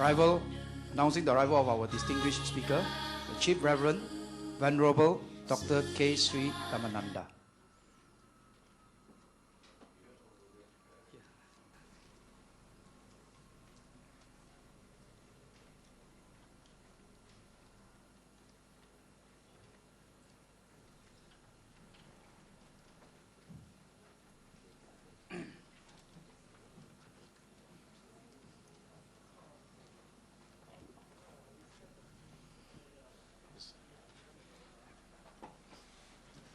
announcing the arrival of our distinguished speaker, the Chief Reverend, Venerable Dr. K Sri Dhammananda.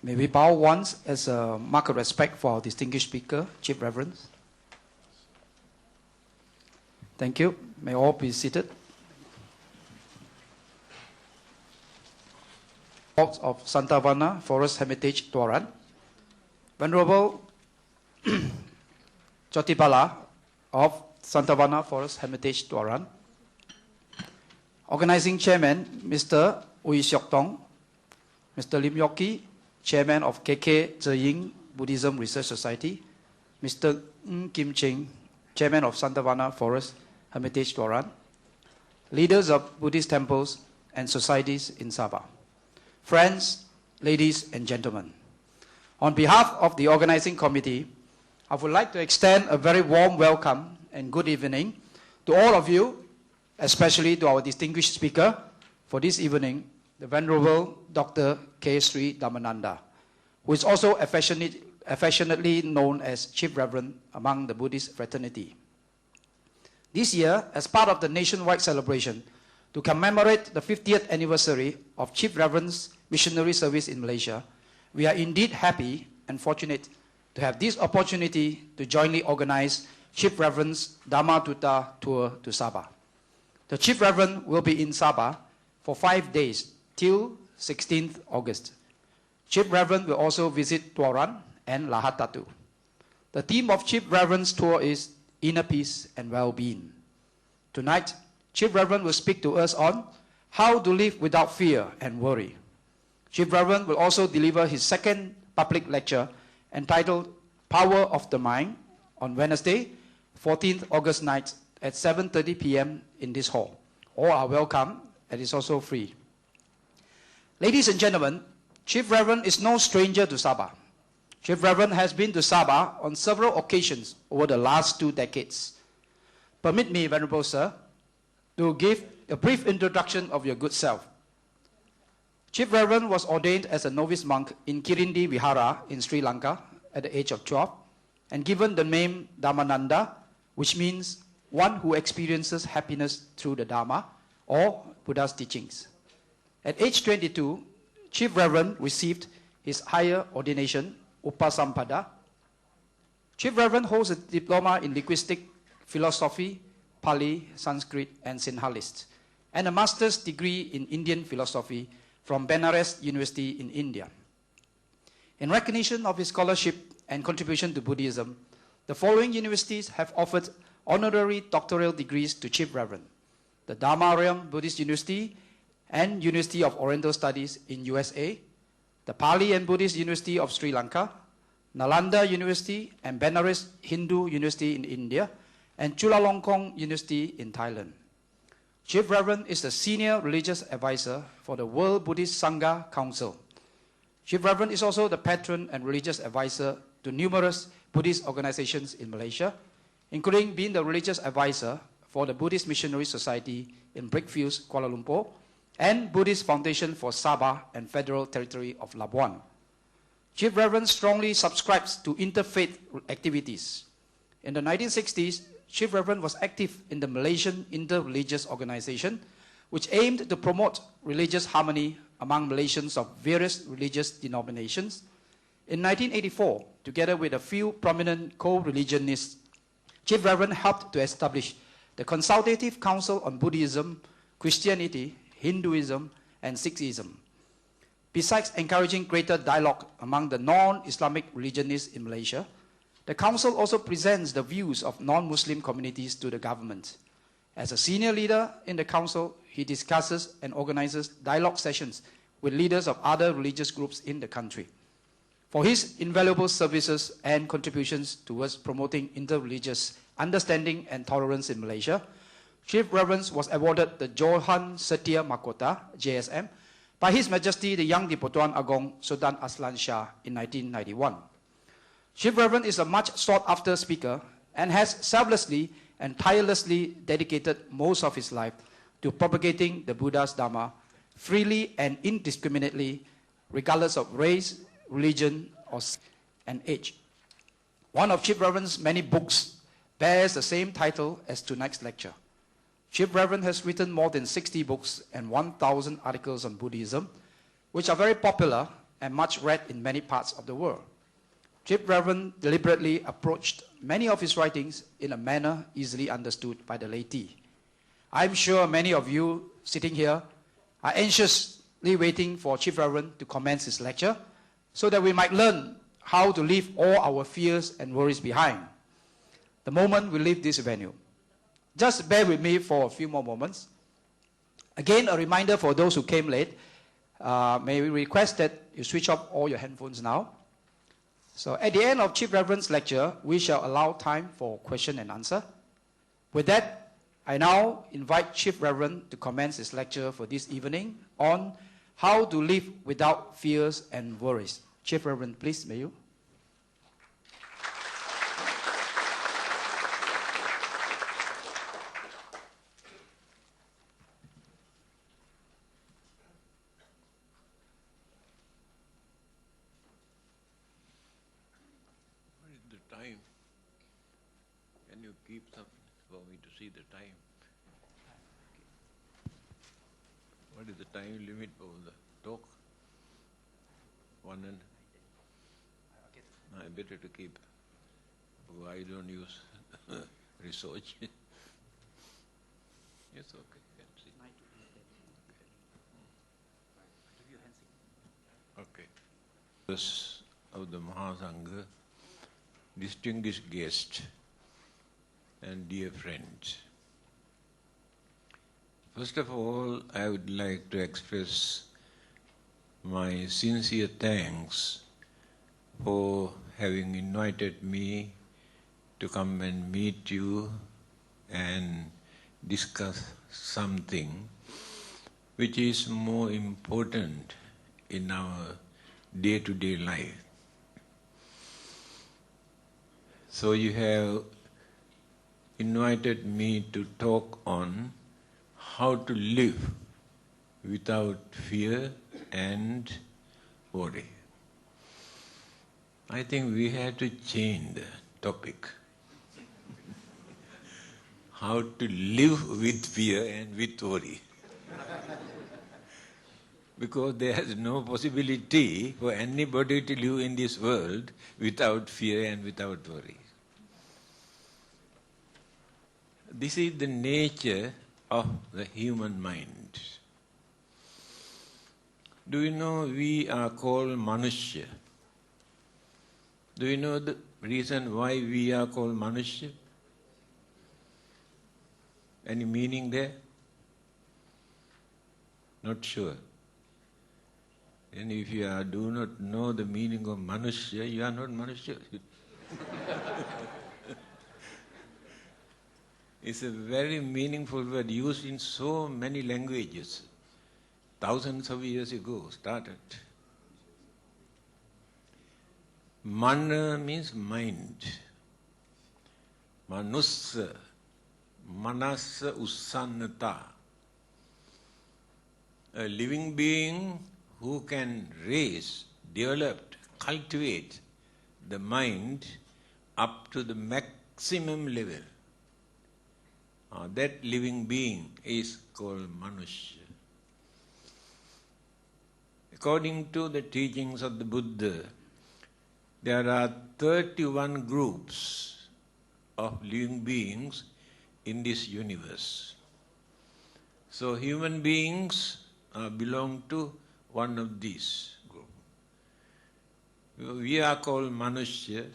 May we bow once as a mark of respect for our distinguished speaker, Chief Reverend. Thank you. May all be seated. Of Santa Vana Forest Hermitage, Tuaran. Venerable Jotipala of Santa Vana Forest Hermitage, Tuaran. Organizing Chairman, Mr. Ui Siok Tong, Mr. Lim Yoki, Chairman of K Sri Buddhism Research Society, Mr. Ng Kim Ching, Chairman of Santa Vana Forest Hermitage, Tuaran, leaders of Buddhist temples and societies in Sabah, friends, ladies and gentlemen. On behalf of the organizing committee, I would like to extend a very warm welcome and good evening to all of you, especially to our distinguished speaker for this evening, the Venerable Dr. K Sri Dhammananda, who is also affectionately known as Chief Reverend among the Buddhist fraternity. This year, as part of the nationwide celebration to commemorate the 50th anniversary of Chief Reverend's missionary service in Malaysia, we are indeed happy and fortunate to have this opportunity to jointly organize Chief Reverend's Dhamma Tuta tour to Sabah. The Chief Reverend will be in Sabah for 5 days till 16th August. Chief Reverend will also visit Tuaran and Lahad-Datu. The theme of Chief Reverend's tour is Inner Peace and Well-Being. Tonight, Chief Reverend will speak to us on how to live without fear and worry. Chief Reverend will also deliver his second public lecture entitled Power of the Mind on Wednesday, 14th August night at 7:30 p.m. in this hall. All are welcome and it's also free. Ladies and gentlemen, Chief Reverend is no stranger to Sabah. Chief Reverend has been to Sabah on several occasions over the last 2 decades. Permit me, Venerable Sir, to give a brief introduction of your good self. Chief Reverend was ordained as a novice monk in Kirindi Vihara in Sri Lanka at the age of 12 and given the name Dhammananda, which means one who experiences happiness through the Dharma or Buddha's teachings. At age 22, Chief Reverend received his higher ordination, Upasampada. Chief Reverend holds a diploma in linguistic philosophy, Pali, Sanskrit, and Sinhalist, and a master's degree in Indian philosophy from Benares University in India. In recognition of his scholarship and contribution to Buddhism, the following universities have offered honorary doctoral degrees to Chief Reverend: the Dharma Buddhist University and University of Oriental Studies in USA, the Pali and Buddhist University of Sri Lanka, Nalanda University and Benares Hindu University in India, and Chulalongkorn University in Thailand. Chief Reverend is the Senior Religious Advisor for the World Buddhist Sangha Council. Chief Reverend is also the Patron and Religious Advisor to numerous Buddhist organizations in Malaysia, including being the Religious Advisor for the Buddhist Missionary Society in Brickfields, Kuala Lumpur, and Buddhist Foundation for Sabah and Federal Territory of Labuan. Chief Reverend strongly subscribes to interfaith activities. In the 1960s, Chief Reverend was active in the Malaysian Inter-Religious Organization, which aimed to promote religious harmony among Malaysians of various religious denominations. In 1984, together with a few prominent co-religionists, Chief Reverend helped to establish the Consultative Council on Buddhism, Christianity, Hinduism, and Sikhism. Besides encouraging greater dialogue among the non-Islamic religionists in Malaysia, the Council also presents the views of non-Muslim communities to the government. As a senior leader in the Council, he discusses and organizes dialogue sessions with leaders of other religious groups in the country. For his invaluable services and contributions towards promoting inter-religious understanding and tolerance in Malaysia, Chief Reverend was awarded the Johan Setia Mahkota, JSM, by His Majesty the Yang di-Pertuan Agong Sultan Aslan Shah in 1991. Chief Reverend is a much sought-after speaker and has selflessly and tirelessly dedicated most of his life to propagating the Buddha's Dharma freely and indiscriminately, regardless of race, religion, and age. One of Chief Reverend's many books bears the same title as tonight's lecture. Chief Reverend has written more than 60 books and 1,000 articles on Buddhism, which are very popular and much read in many parts of the world. Chief Reverend deliberately approached many of his writings in a manner easily understood by the laity. I'm sure many of you sitting here are anxiously waiting for Chief Reverend to commence his lecture so that we might learn how to leave all our fears and worries behind the moment we leave this venue. Just bear with me for a few more moments. Again, a reminder for those who came late, may we request that you switch off all your handphones now. So at the end of Chief Reverend's lecture, we shall allow time for question and answer. With that, I now invite Chief Reverend to commence his lecture for this evening on how to live without fears and worries. Chief Reverend, please, may you? Time. Can you keep something for me to see the time? What is the time limit for the talk? 1 and? I better to keep. Oh, I don't use research. Yes, okay. Can see. Okay. Members of the Mahasangha, distinguished guests and dear friends. First of all, I would like to express my sincere thanks for having invited me to come and meet you and discuss something which is more important in our day-to-day life. So you have invited me to talk on how to live without fear and worry. I think we have to change the topic. How to live with fear and with worry. Because there is no possibility for anybody to live in this world without fear and without worry. This is the nature of the human mind. Do you know we are called Manushya? Do you know the reason why we are called Manushya? Any meaning there? Not sure. And if you do not know the meaning of Manushya, you are not Manushya. It's a very meaningful word used in so many languages. Thousands of years ago started. Mana means mind. Manussa, manasa usannata. A living being who can raise, develop, cultivate the mind up to the maximum level. That living being is called Manushya. According to the teachings of the Buddha, there are 31 groups of living beings in this universe. So human beings belong to one of these groups. We are called Manushya,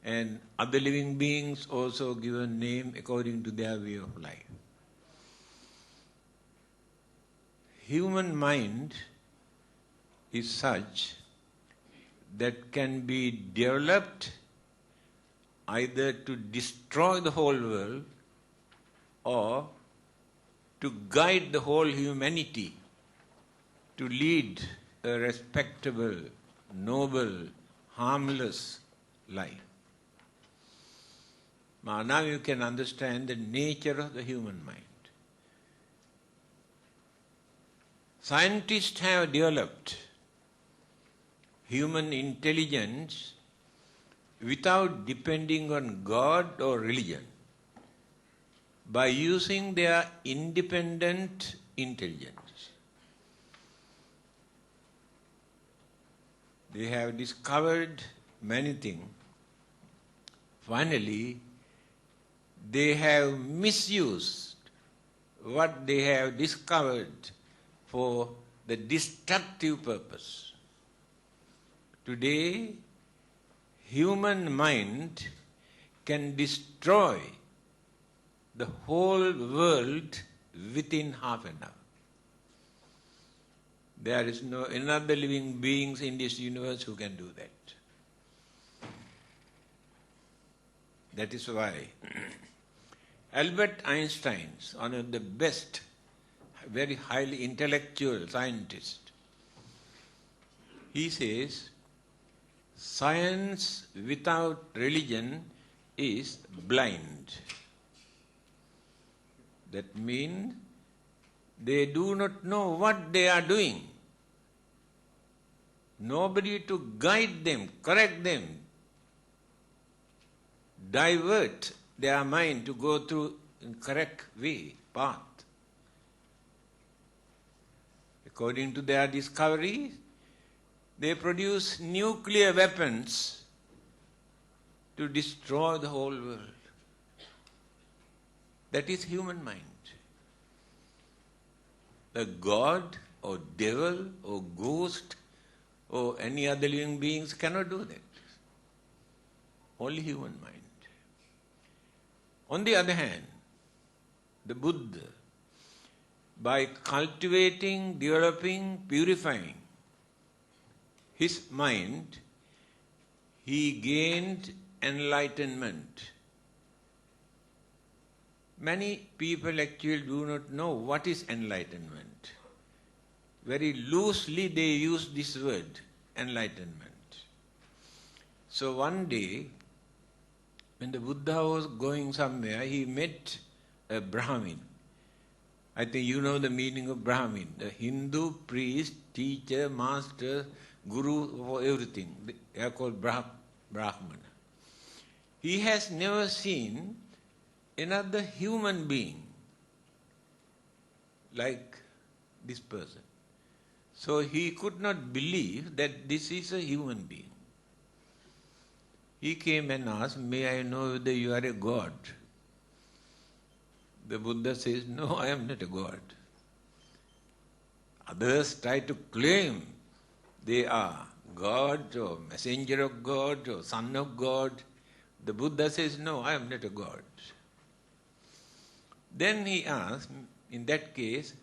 and other living beings also give a name according to their way of life. Human mind is such that can be developed either to destroy the whole world or to guide the whole humanity to lead a respectable, noble, harmless life. Now you can understand the nature of the human mind. Scientists have developed human intelligence without depending on God or religion, by using their independent intelligence. They have discovered many things. Finally, they have misused what they have discovered for the destructive purpose. Today, human mind can destroy the whole world within half an hour. There is no another living beings in this universe who can do that. That is why Albert Einstein, one of the best, very highly intellectual scientist, he says, science without religion is blind. That means they do not know what they are doing. Nobody to guide them, correct them, divert their mind to go through in correct way, path. According to their discovery, they produce nuclear weapons to destroy the whole world. That is human mind. The God or devil or ghost or any other living beings cannot do that. Only human mind. On the other hand, the Buddha, by cultivating, developing, purifying his mind, he gained enlightenment. Many people actually do not know what is enlightenment. Very loosely they use this word, enlightenment. So one day, when the Buddha was going somewhere, he met a Brahmin. I think you know the meaning of Brahmin. The Hindu priest, teacher, master, guru for everything. They are called Brahmana. He has never seen another human being like this person. So he could not believe that this is a human being. He came and asked, may I know whether you are a god? The Buddha says, no, I am not a god. Others try to claim they are God or messenger of God or son of God. The Buddha says, no, I am not a god. Then he asked, in that case,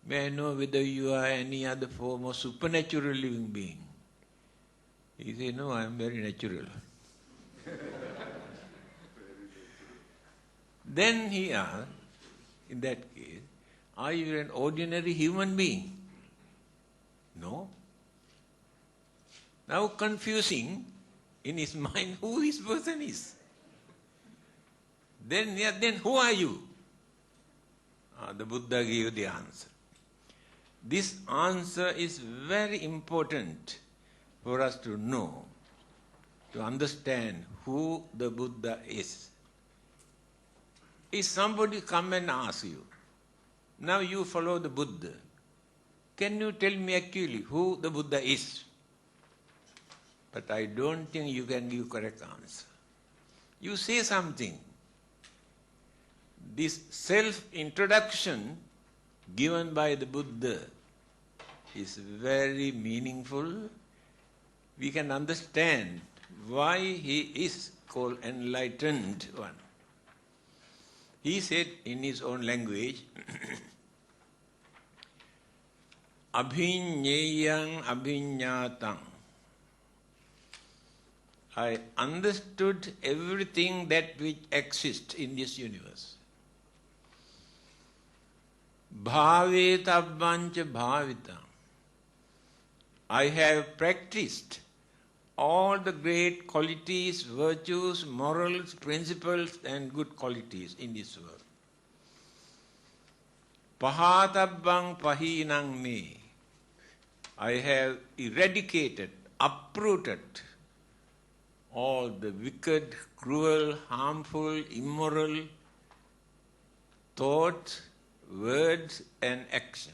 may I know whether you are any other form of supernatural living being? He said, no, I am very natural. Then he asked, in that case, are you an ordinary human being? No. Now confusing in his mind who this person is. Then who are you? The Buddha gave the answer. This answer is very important for us to know, to understand who the Buddha is. If somebody come and ask you, now you follow the Buddha, can you tell me actually who the Buddha is? But I don't think you can give correct answer. You say something. This self-introduction given by the Buddha is very meaningful. We can understand why he is called enlightened one. He said in his own language, Abhinyeyang abhinyatang. I understood everything that which exists in this universe. Bhavetabbancha bhavitam. I have practiced all the great qualities, virtues, morals, principles and good qualities in this world. Pahatabbang pahinang me. I have eradicated, uprooted all the wicked, cruel, harmful, immoral thoughts, words and action.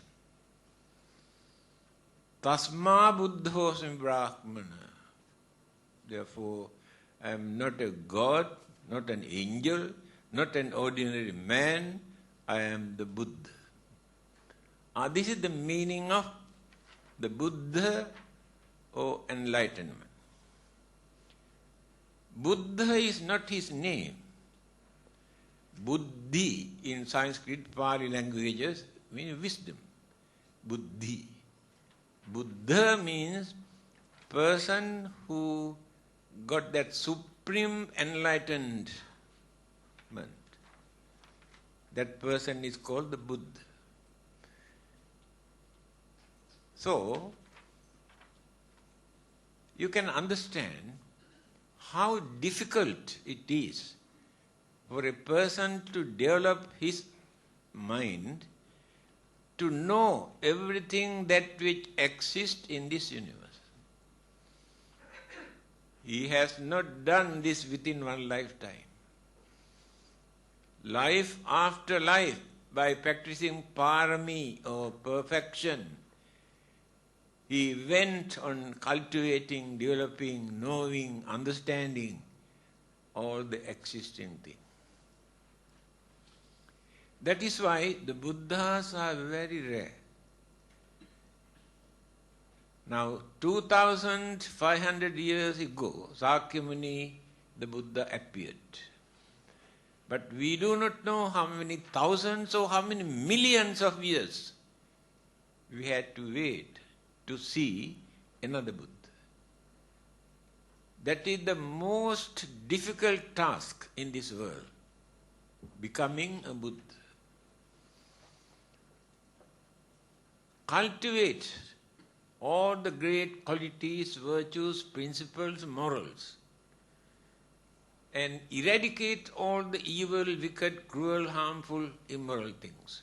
Tasma buddhosmi brahmana. Therefore, I am not a god, not an angel, not an ordinary man. I am the Buddha. This is the meaning of the Buddha or enlightenment. Buddha is not his name. Buddhi in Sanskrit, Pali languages means wisdom. Buddhi. Buddha means person who got that supreme enlightenment. That person is called the Buddha. So, you can understand how difficult it is for a person to develop his mind to know everything that which exists in this universe. He has not done this within one lifetime. Life after life, by practicing parami or perfection, he went on cultivating, developing, knowing, understanding all the existing things. That is why the Buddhas are very rare. Now, 2,500 years ago, Sakyamuni, the Buddha appeared. But we do not know how many thousands or how many millions of years we had to wait to see another Buddha. That is the most difficult task in this world, becoming a Buddha. Cultivate all the great qualities, virtues, principles, morals, and eradicate all the evil, wicked, cruel, harmful, immoral things.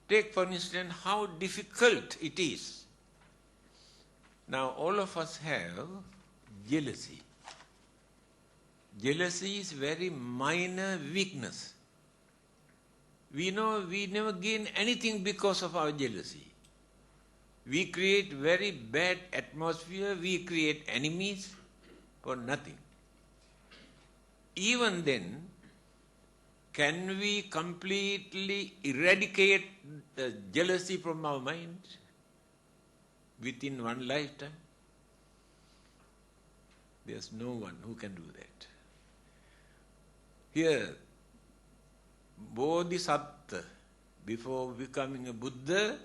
Take, for instance, how difficult it is. Now, all of us have jealousy. Jealousy is very minor weakness. We know we never gain anything because of our jealousy. We create very bad atmosphere, we create enemies for nothing. Even then, can we completely eradicate the jealousy from our mind within one lifetime? There's no one who can do that. Here, Bodhisattva, before becoming a Buddha,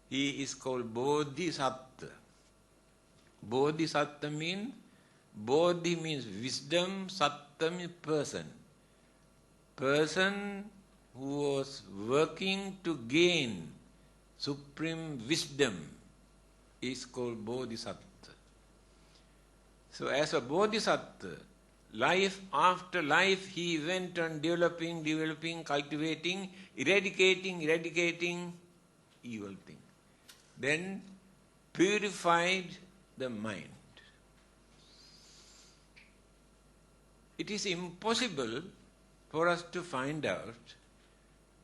he is called Bodhisattva. Bodhisattva means, Bodhi means wisdom, Sattva means person. Person who was working to gain supreme wisdom is called Bodhisattva. So as a Bodhisattva, life after life he went on developing, cultivating, eradicating evil things. Then purified the mind. It is impossible for us to find out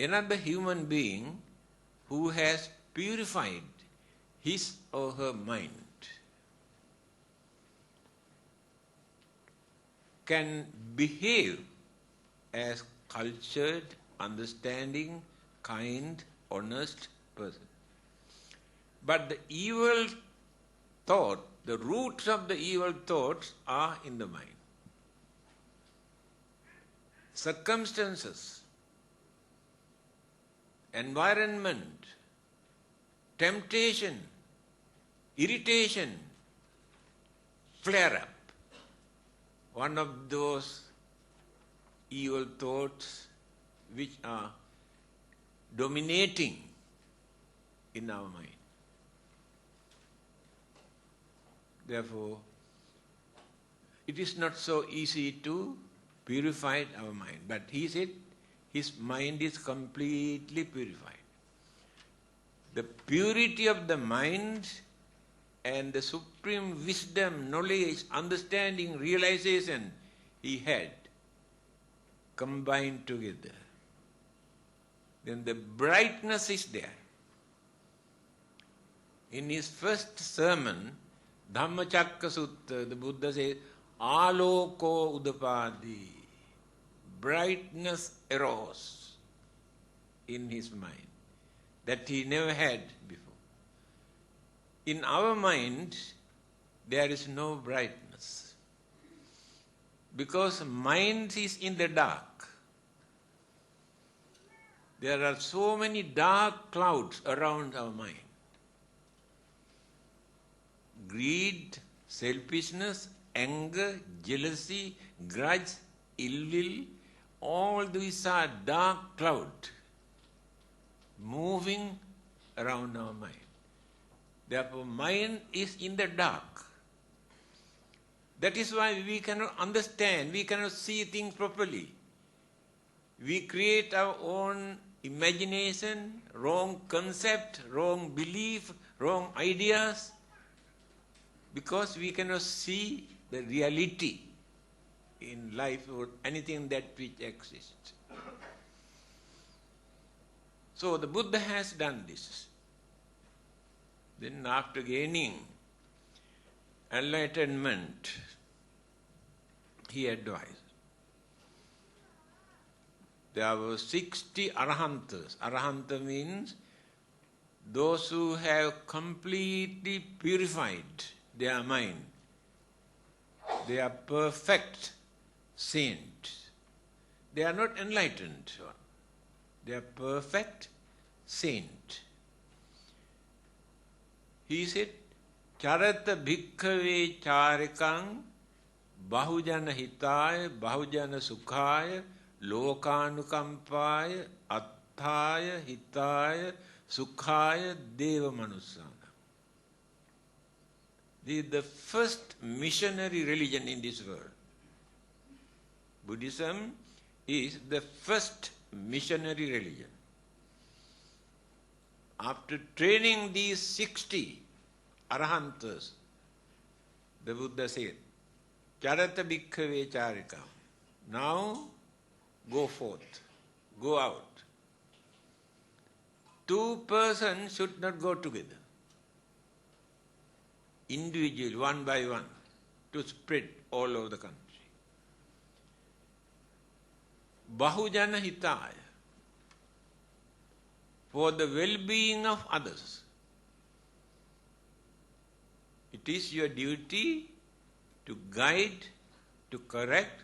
another human being who has purified his or her mind, can behave as cultured, understanding, kind, honest person. But the evil thought, the roots of the evil thoughts are in the mind. Circumstances, environment, temptation, irritation, flare up. One of those evil thoughts which are dominating in our mind. Therefore, it is not so easy to purify our mind. But he said his mind is completely purified. The purity of the mind and the supreme wisdom, knowledge, understanding, realization he had combined together. Then the brightness is there. In his first sermon, Dhammacakka Sutta, the Buddha says, Aloko udapadi. Brightness arose in his mind that he never had before. In our mind, there is no brightness. Because mind is in the dark. There are so many dark clouds around our mind. Greed, selfishness, anger, jealousy, grudge, ill will, all these are dark clouds moving around our mind. Therefore, mind is in the dark. That is why we cannot understand, we cannot see things properly. We create our own imagination, wrong concept, wrong belief, wrong ideas, because we cannot see the reality in life or anything that which exists. So the Buddha has done this. Then after gaining enlightenment, he advised. There were 60 Arahantas. Arahanta means those who have completely purified their mind. They are perfect saints. They are not enlightened. They are perfect saint. He said, Charata bhikkhave charikang bahujana hitaya bahujana sukhaya lokanukampaya atthaya hitaya sukhaya deva manusana. This is the first missionary religion in this world. Buddhism is the first missionary religion. After training these 60 Arahantas, the Buddha said, Charata bhikkhave charika. Now go forth, go out. Two persons should not go together. Individually, one by one, to spread all over the country. Bahujana hitaya, for the well-being of others. It is your duty to guide, to correct,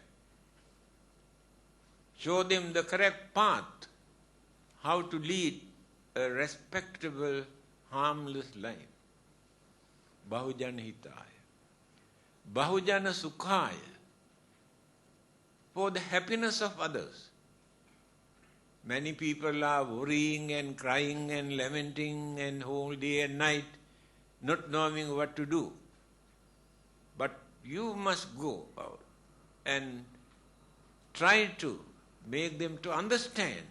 show them the correct path, how to lead a respectable, harmless life. Bahujana hitaya. Bahujana sukhaya, for the happiness of others. Many people are worrying and crying and lamenting and whole day and night, not knowing what to do. But you must go out and try to make them to understand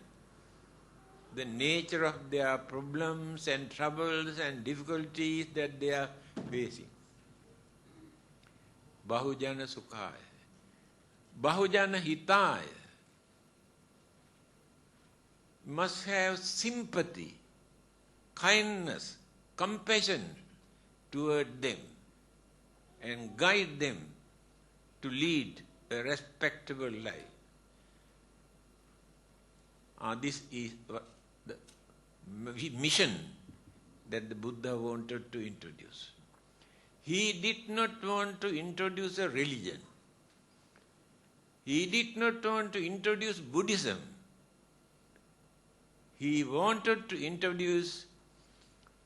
the nature of their problems and troubles and difficulties that they are facing. Bahujana sukhaya. Bahujana hitaya. Must have sympathy, kindness, compassion toward them and guide them to lead a respectable life. This is the mission that the Buddha wanted to introduce. He did not want to introduce a religion. He did not want to introduce Buddhism. He wanted to introduce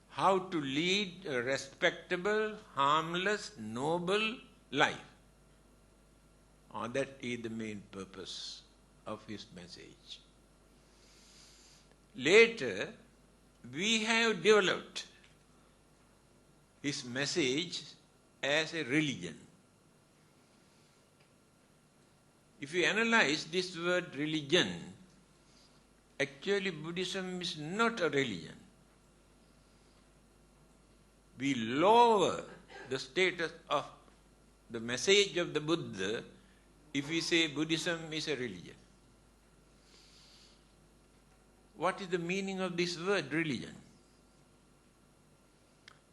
how to lead a respectable, harmless, noble life. That is the main purpose of his message. Later, we have developed his message as a religion. If you analyze this word religion, actually Buddhism is not a religion. We lower the status of the message of the Buddha if we say Buddhism is a religion. What is the meaning of this word religion?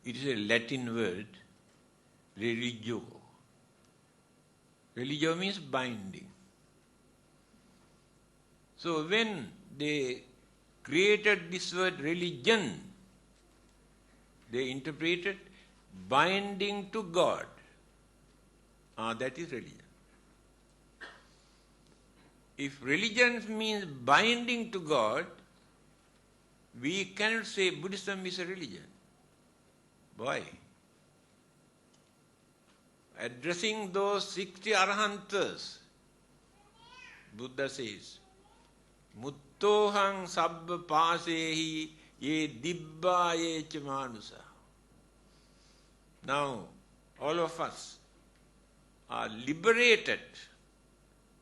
It is a Latin word, religio. Religio means binding. So when they created this word religion, they interpreted binding to God. That is religion. If religion means binding to God, we cannot say Buddhism is a religion. Why? Addressing those 60 Arhantas, Buddha says, Muttohang sabba pasehi ye dibba ye chamanusa. Now, all of us are liberated,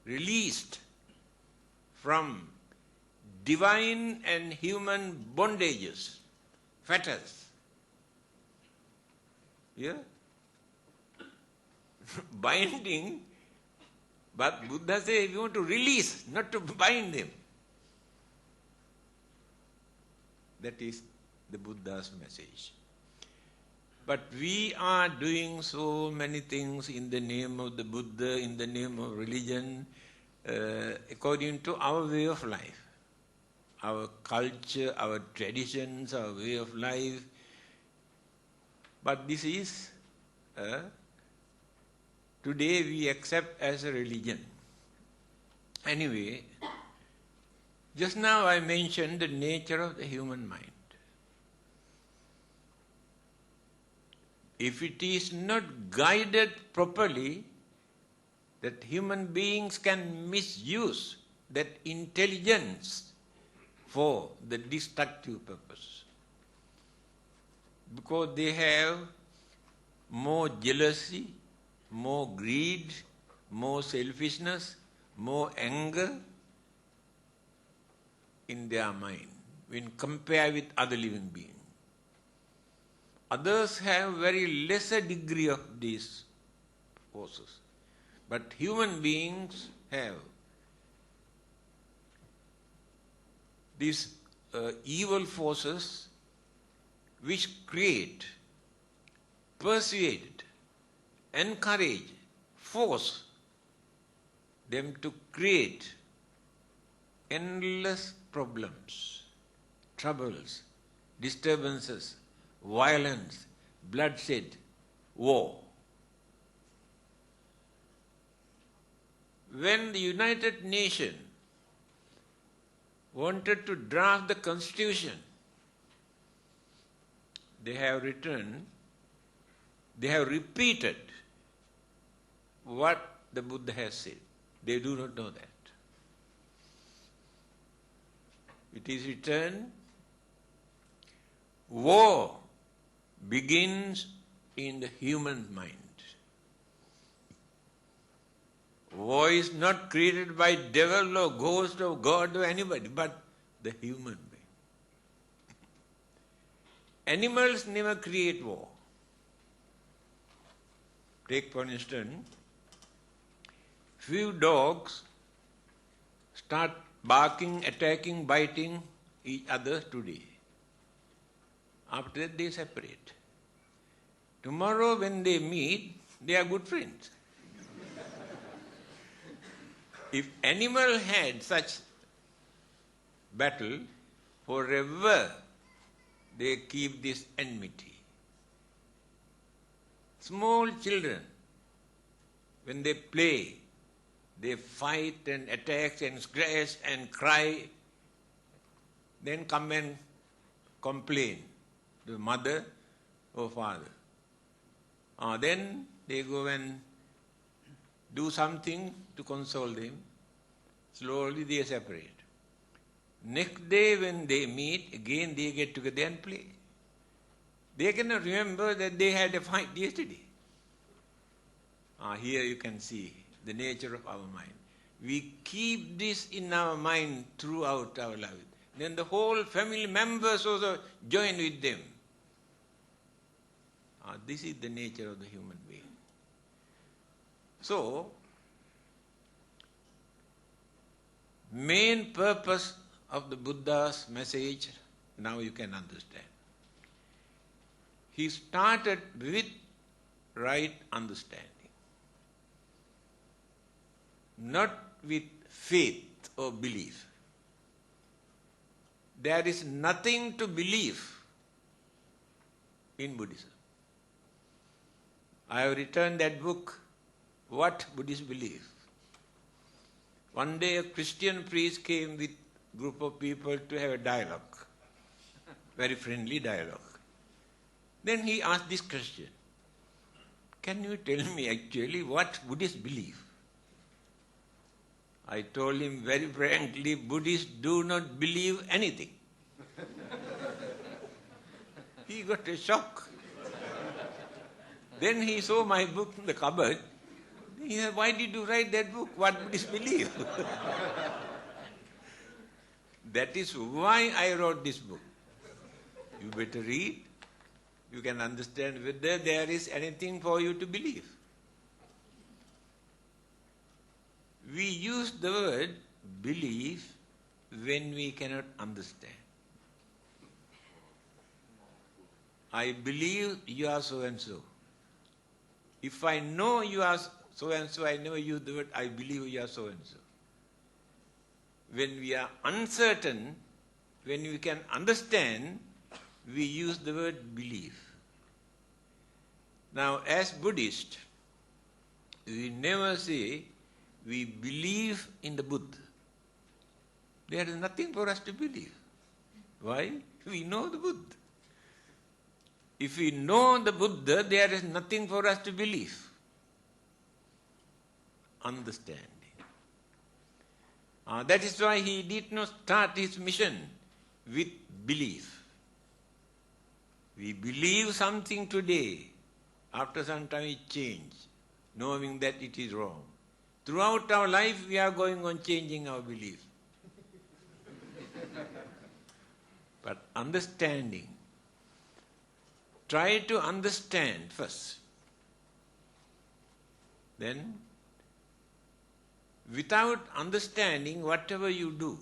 released from divine and human bondages, fetters. Yeah? Binding, but Buddha says you want to release, not to bind them. That is the Buddha's message. But we are doing so many things in the name of the Buddha, in the name of religion, according to our way of life. Our culture, our traditions, our way of life. But this is, today we accept as a religion. Anyway, just now I mentioned the nature of the human mind. If it is not guided properly, that human beings can misuse that intelligence for the destructive purpose. Because they have more jealousy, more greed, more selfishness, more anger in their mind when compared with other living beings. Others have very lesser degree of these forces. But human beings have these evil forces which create, persuade, encourage, force them to create endless problems, troubles, disturbances, violence, bloodshed, war. When the United Nations wanted to draft the Constitution, they have repeated what the Buddha has said. They do not know that. It is written, war begins in the human mind. War is not created by devil or ghost or God or anybody, but the human being. Animals never create war. Take for instance, few dogs start barking, attacking, biting each other today. After that they separate. Tomorrow when they meet, they are good friends. If animal had such battle, forever they keep this enmity. Small children, when they play, they fight and attack and scratch and cry, then come and complain to the mother or father. Then they go and do something to console them. Slowly they separate. Next day when they meet, again they get together and play. They cannot remember that they had a fight yesterday. Here you can see the nature of our mind. We keep this in our mind throughout our life. Then the whole family members also join with them. This is the nature of the human being. So, main purpose of the Buddha's message, now you can understand. He started with right understanding. Not with faith or belief. There is nothing to believe in Buddhism. I have written that book, What Buddhists Believe. One day a Christian priest came with a group of people to have a dialogue, very friendly dialogue. Then he asked this question, can you tell me actually what Buddhists believe? I told him very frankly, Buddhists do not believe anything. He got a shock. Then he saw my book in the cupboard. He said, why did you write that book? What Buddhists believe? That is why I wrote this book. You better read. You can understand whether there is anything for you to believe. We use the word believe when we cannot understand. I believe you are so and so. If I know you are so and so, I never use the word I believe you are so and so. When we are uncertain, when we can understand, we use the word believe. Now, as Buddhists, we never say we believe in the Buddha. There is nothing for us to believe. Why? We know the Buddha. If we know the Buddha, there is nothing for us to believe. Understanding. That is why he did not start his mission with belief. We believe something today, after some time it changes, knowing that it is wrong. Throughout our life, we are going on changing our belief. But understanding, try to understand first. Then, without understanding, whatever you do,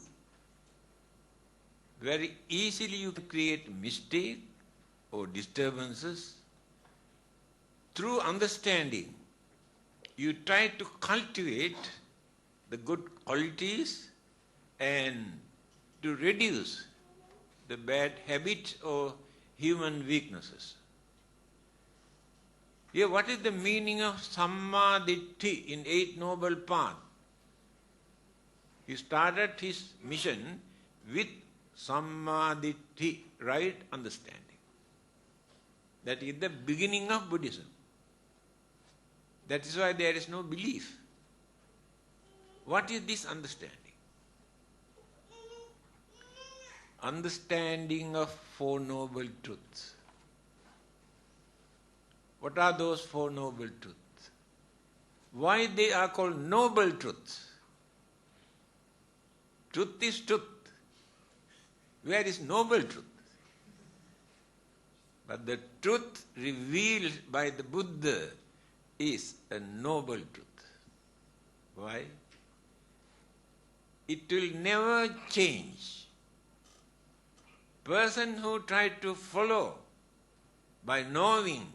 very easily you can create mistake or disturbances. Through understanding, you try to cultivate the good qualities and to reduce the bad habits or human weaknesses. Here, what is the meaning of Samma Ditthi in Eight Noble Paths? He started his mission with Samma Ditthi, right understanding. That is the beginning of Buddhism. That is why there is no belief. What is this understanding? Understanding of Four Noble Truths. What are those Four Noble Truths? Why they are called Noble Truths? Truth is truth. Where is noble truth? But the truth revealed by the Buddha is a noble truth. Why? It will never change. Person who try to follow by knowing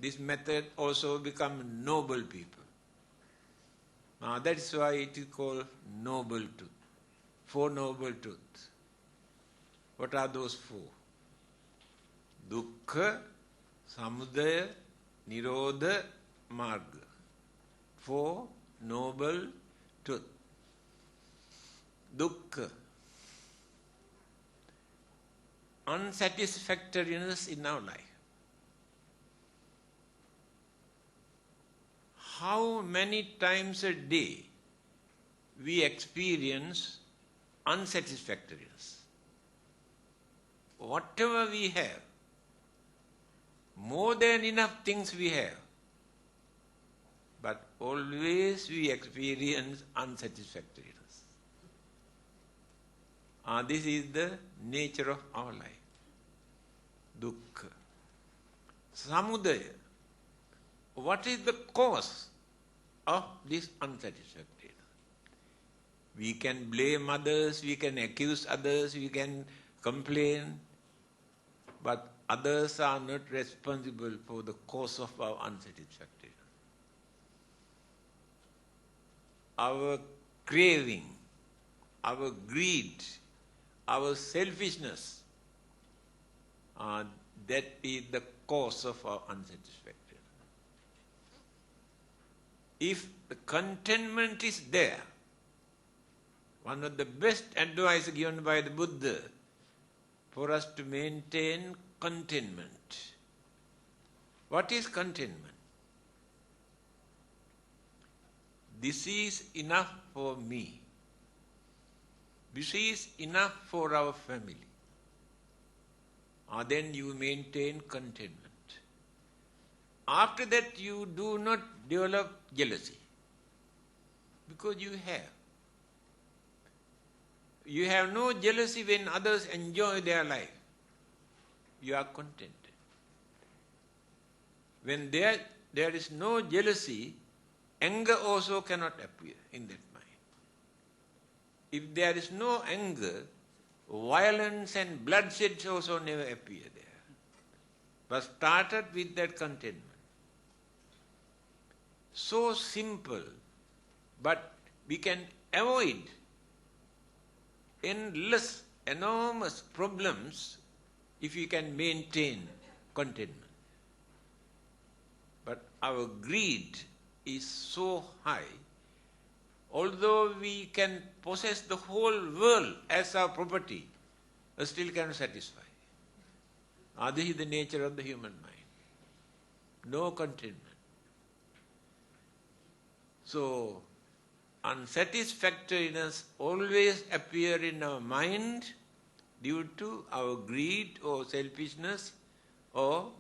this method also become noble people. That is why it is called noble truth. Four noble truths. What are those four? Dukkha, Samudaya, Nirodha, Marga. Four noble truths. Dukkha. Unsatisfactoriness in our life. How many times a day we experience unsatisfactoriness. Whatever we have, more than enough things we have, but always we experience unsatisfactoriness. This is the nature of our life. Dukkha. Samudaya. What is the cause of this unsatisfactoriness? We can blame others, we can accuse others, we can complain, but others are not responsible for the cause of our unsatisfactoriness. Our craving, our greed, our selfishness, that is the cause of our unsatisfactoriness. If the contentment is there, one of the best advice given by the Buddha for us to maintain contentment. What is contentment? This is enough for me. This is enough for our family. Then you maintain contentment. After that, you do not develop jealousy, because you have. You have no jealousy when others enjoy their life. You are contented. When there is no jealousy, anger also cannot appear in that mind. If there is no anger, violence and bloodshed also never appear there. But started with that contentment. So simple, but we can avoid endless, enormous problems if we can maintain contentment. But our greed is so high, although we can possess the whole world as our property, still cannot satisfy. This is the nature of the human mind. No contentment. So, unsatisfactoriness always appear in our mind due to our greed or selfishness or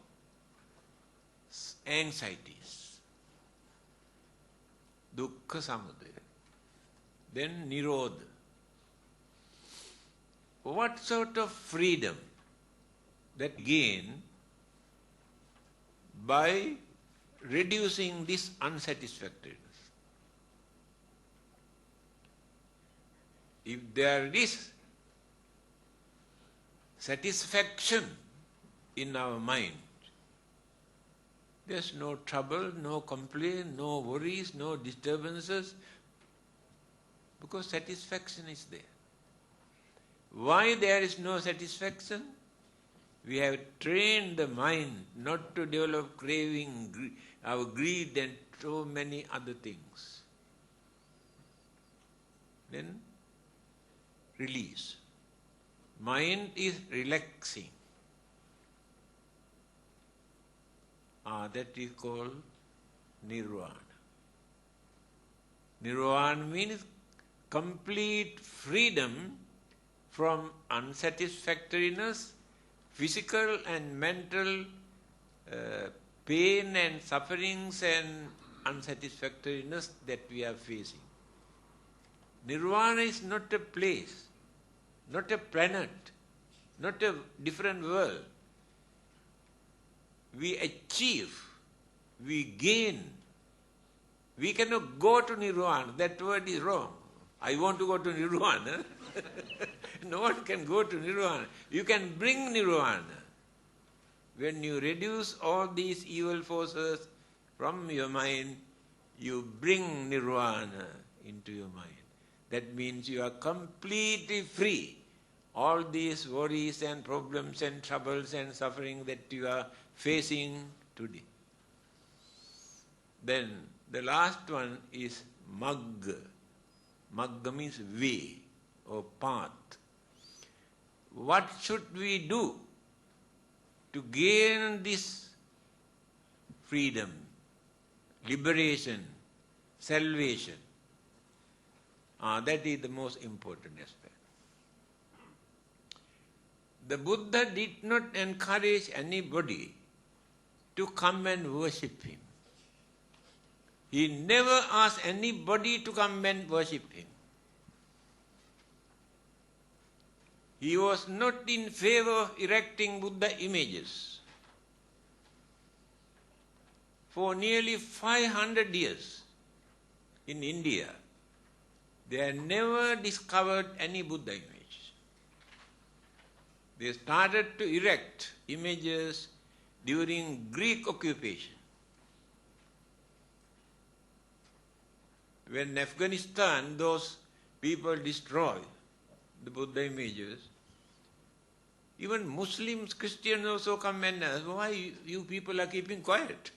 anxieties. Dukkha samudaya. Then nirodha. What sort of freedom that gain by reducing this unsatisfactoriness? If there is satisfaction in our mind, there's no trouble, no complaint, no worries, no disturbances, because satisfaction is there. Why there is no satisfaction? We have trained the mind not to develop craving, our greed and so many other things. Then release. Mind is relaxing. That is called nirvana. Nirvana means complete freedom from unsatisfactoriness, physical and mental pain and sufferings and unsatisfactoriness that we are facing. Nirvana is not a place, not a planet, not a different world. We achieve, we gain. We cannot go to Nirvana. That word is wrong. I want to go to Nirvana. No one can go to Nirvana. You can bring Nirvana. When you reduce all these evil forces from your mind, you bring Nirvana into your mind. That means you are completely free. All these worries and problems and troubles and suffering that you are facing today. Then the last one is Magga. Magga means way or path. What should we do to gain this freedom, liberation, salvation? That is the most important aspect. The Buddha did not encourage anybody to come and worship him. He never asked anybody to come and worship him. He was not in favor of erecting Buddha images. For nearly 500 years in India, they had never discovered any Buddha image. They started to erect images during Greek occupation. When Afghanistan, those people destroyed the Buddha images, even Muslims, Christians also come and ask, why you people are keeping quiet?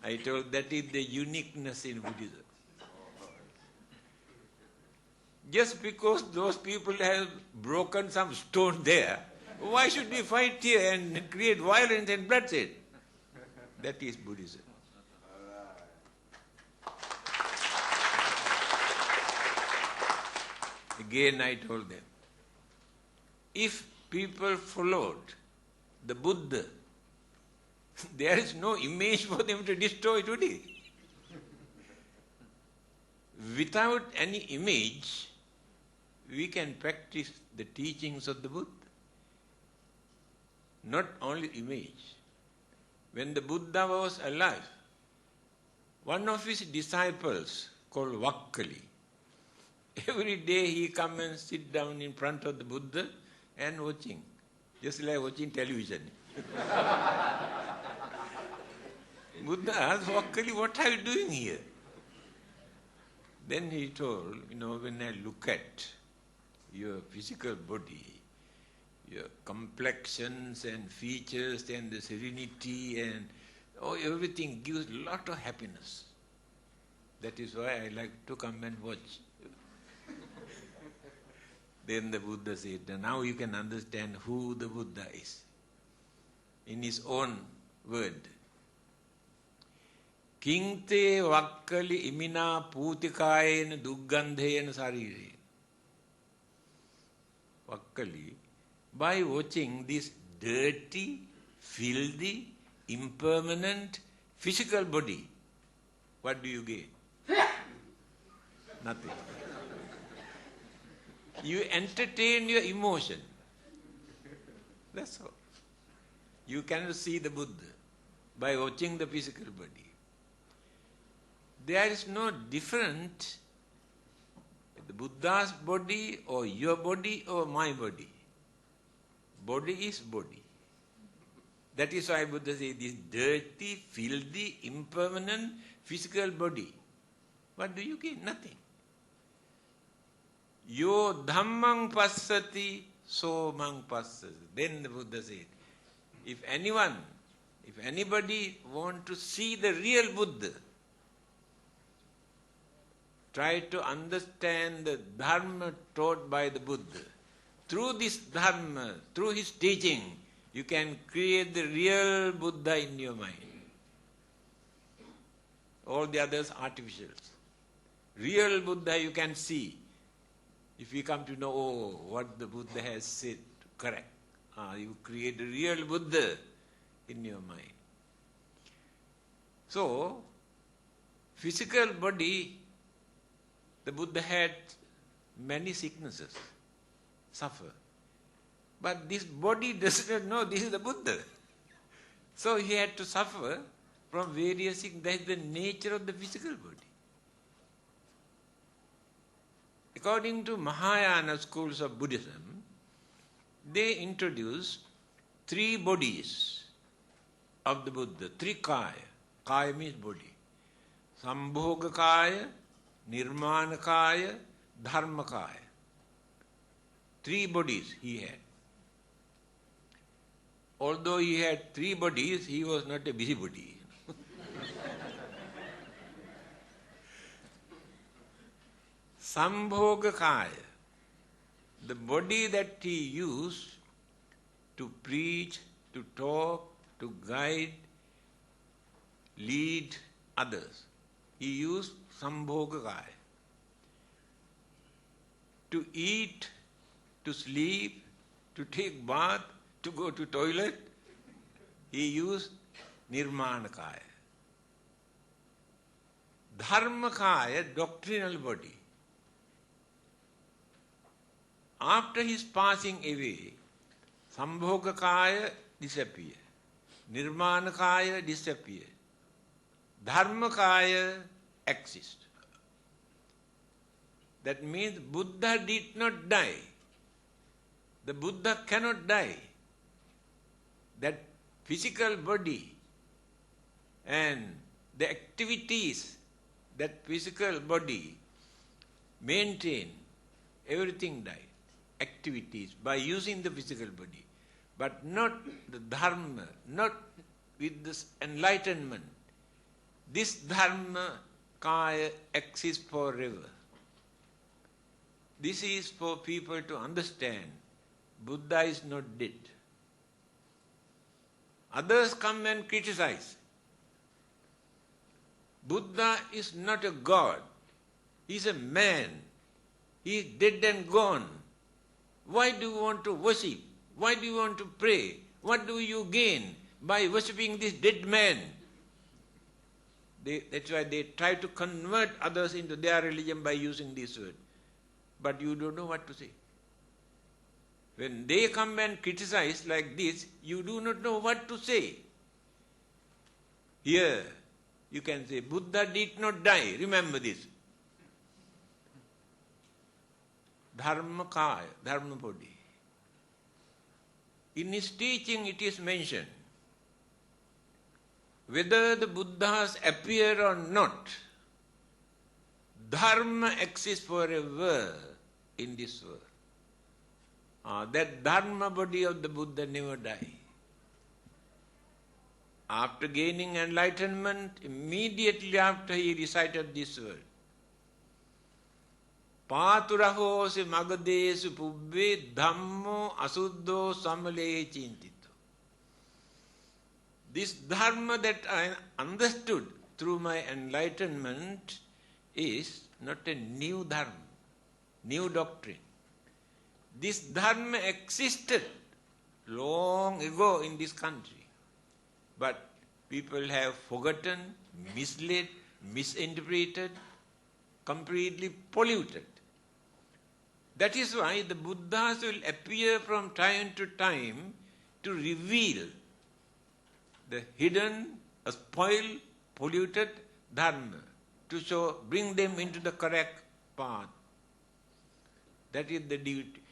I told that is the uniqueness in Buddhism. Just because those people have broken some stone there, why should we fight here and create violence and bloodshed? That is Buddhism. Again I told them, if people followed the Buddha, there is no image for them to destroy today. Without any image, we can practice the teachings of the Buddha. Not only image. When the Buddha was alive, one of his disciples called Vakkali, every day he come and sit down in front of the Buddha and watching, just like watching television. Buddha asked Vakkali, what are you doing here? Then he told, when I look at your physical body, your complexions and features and the serenity and everything gives a lot of happiness. That is why I like to come and watch. Then the Buddha said, now you can understand who the Buddha is. In his own word. Kinte vakkali imina putikayena duggandhena sarire. Vakkali, by watching this dirty, filthy, impermanent physical body, what do you gain? Nothing. You entertain your emotion. That's all. You cannot see the Buddha by watching the physical body. There is no difference the Buddha's body or your body or my body. Body is body. That is why Buddha says this dirty, filthy, impermanent physical body. What do you gain? Nothing. Yo dhammang passati, so mang passati. Then the Buddha said, if anybody want to see the real Buddha, try to understand the dharma taught by the Buddha. Through this dharma, through his teaching, you can create the real Buddha in your mind. All the others artificials. Real Buddha you can see. If you come to know what the Buddha has said, correct. You create a real Buddha in your mind. So, physical body, the Buddha had many sicknesses, suffer. But this body does not know this is the Buddha. So he had to suffer from various sicknesses. That is the nature of the physical body. According to Mahayana schools of Buddhism, they introduced 3 bodies of the Buddha, 3 kaya. Kaya means body. Sambhoga kaya, Nirmana kaya, Dharma kaya. 3 bodies he had. Although he had 3 bodies, he was not a busybody. Sambhoga kaya, the body that he used to preach, to talk, to guide, lead others. He used Sambhoga kaya. To eat, to sleep, to take bath, to go to toilet. He used Nirmanakaya. Dharmakaya, doctrinal body. After his passing away, Sambhogakaya disappeared. Nirmanakaya disappeared. Dharmakaya exists. That means Buddha did not die. The Buddha cannot die. That physical body and the activities that physical body maintain, everything died. Activities by using the physical body. But not the dharma, not with this enlightenment. This dharma kaya exists forever. This is for people to understand. Buddha is not dead. Others come and criticize. Buddha is not a god. He is a man. He is dead and gone. Why do you want to worship? Why do you want to pray? What do you gain by worshipping this dead man? That's why they try to convert others into their religion by using this word. But you don't know what to say. When they come and criticize like this, you do not know what to say. Here, you can say, Buddha did not die. Remember this. Dharmakaya, dharma body. In his teaching it is mentioned, whether the Buddhas appear or not, dharma exists forever in this world. That dharma body of the Buddha never dies. After gaining enlightenment, immediately after he recited this word, Pāturahosi magadesu pubbe dhammo asuddho samale chintito. This dharma that I understood through my enlightenment is not a new dharma, new doctrine. This dharma existed long ago in this country, but people have forgotten, misled, misinterpreted, completely polluted. That is why the Buddhas will appear from time to time to reveal the hidden, spoiled, polluted dharma, to bring them into the correct path. That is the duty.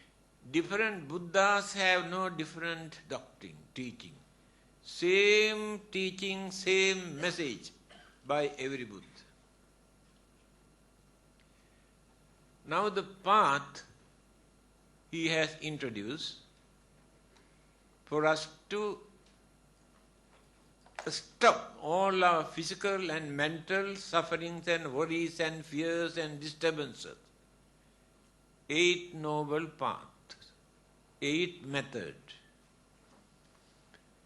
Different Buddhas have no different doctrine, teaching. Same teaching, same message by every Buddha. Now the path he has introduced for us to stop all our physical and mental sufferings and worries and fears and disturbances. 8 noble paths, 8 methods.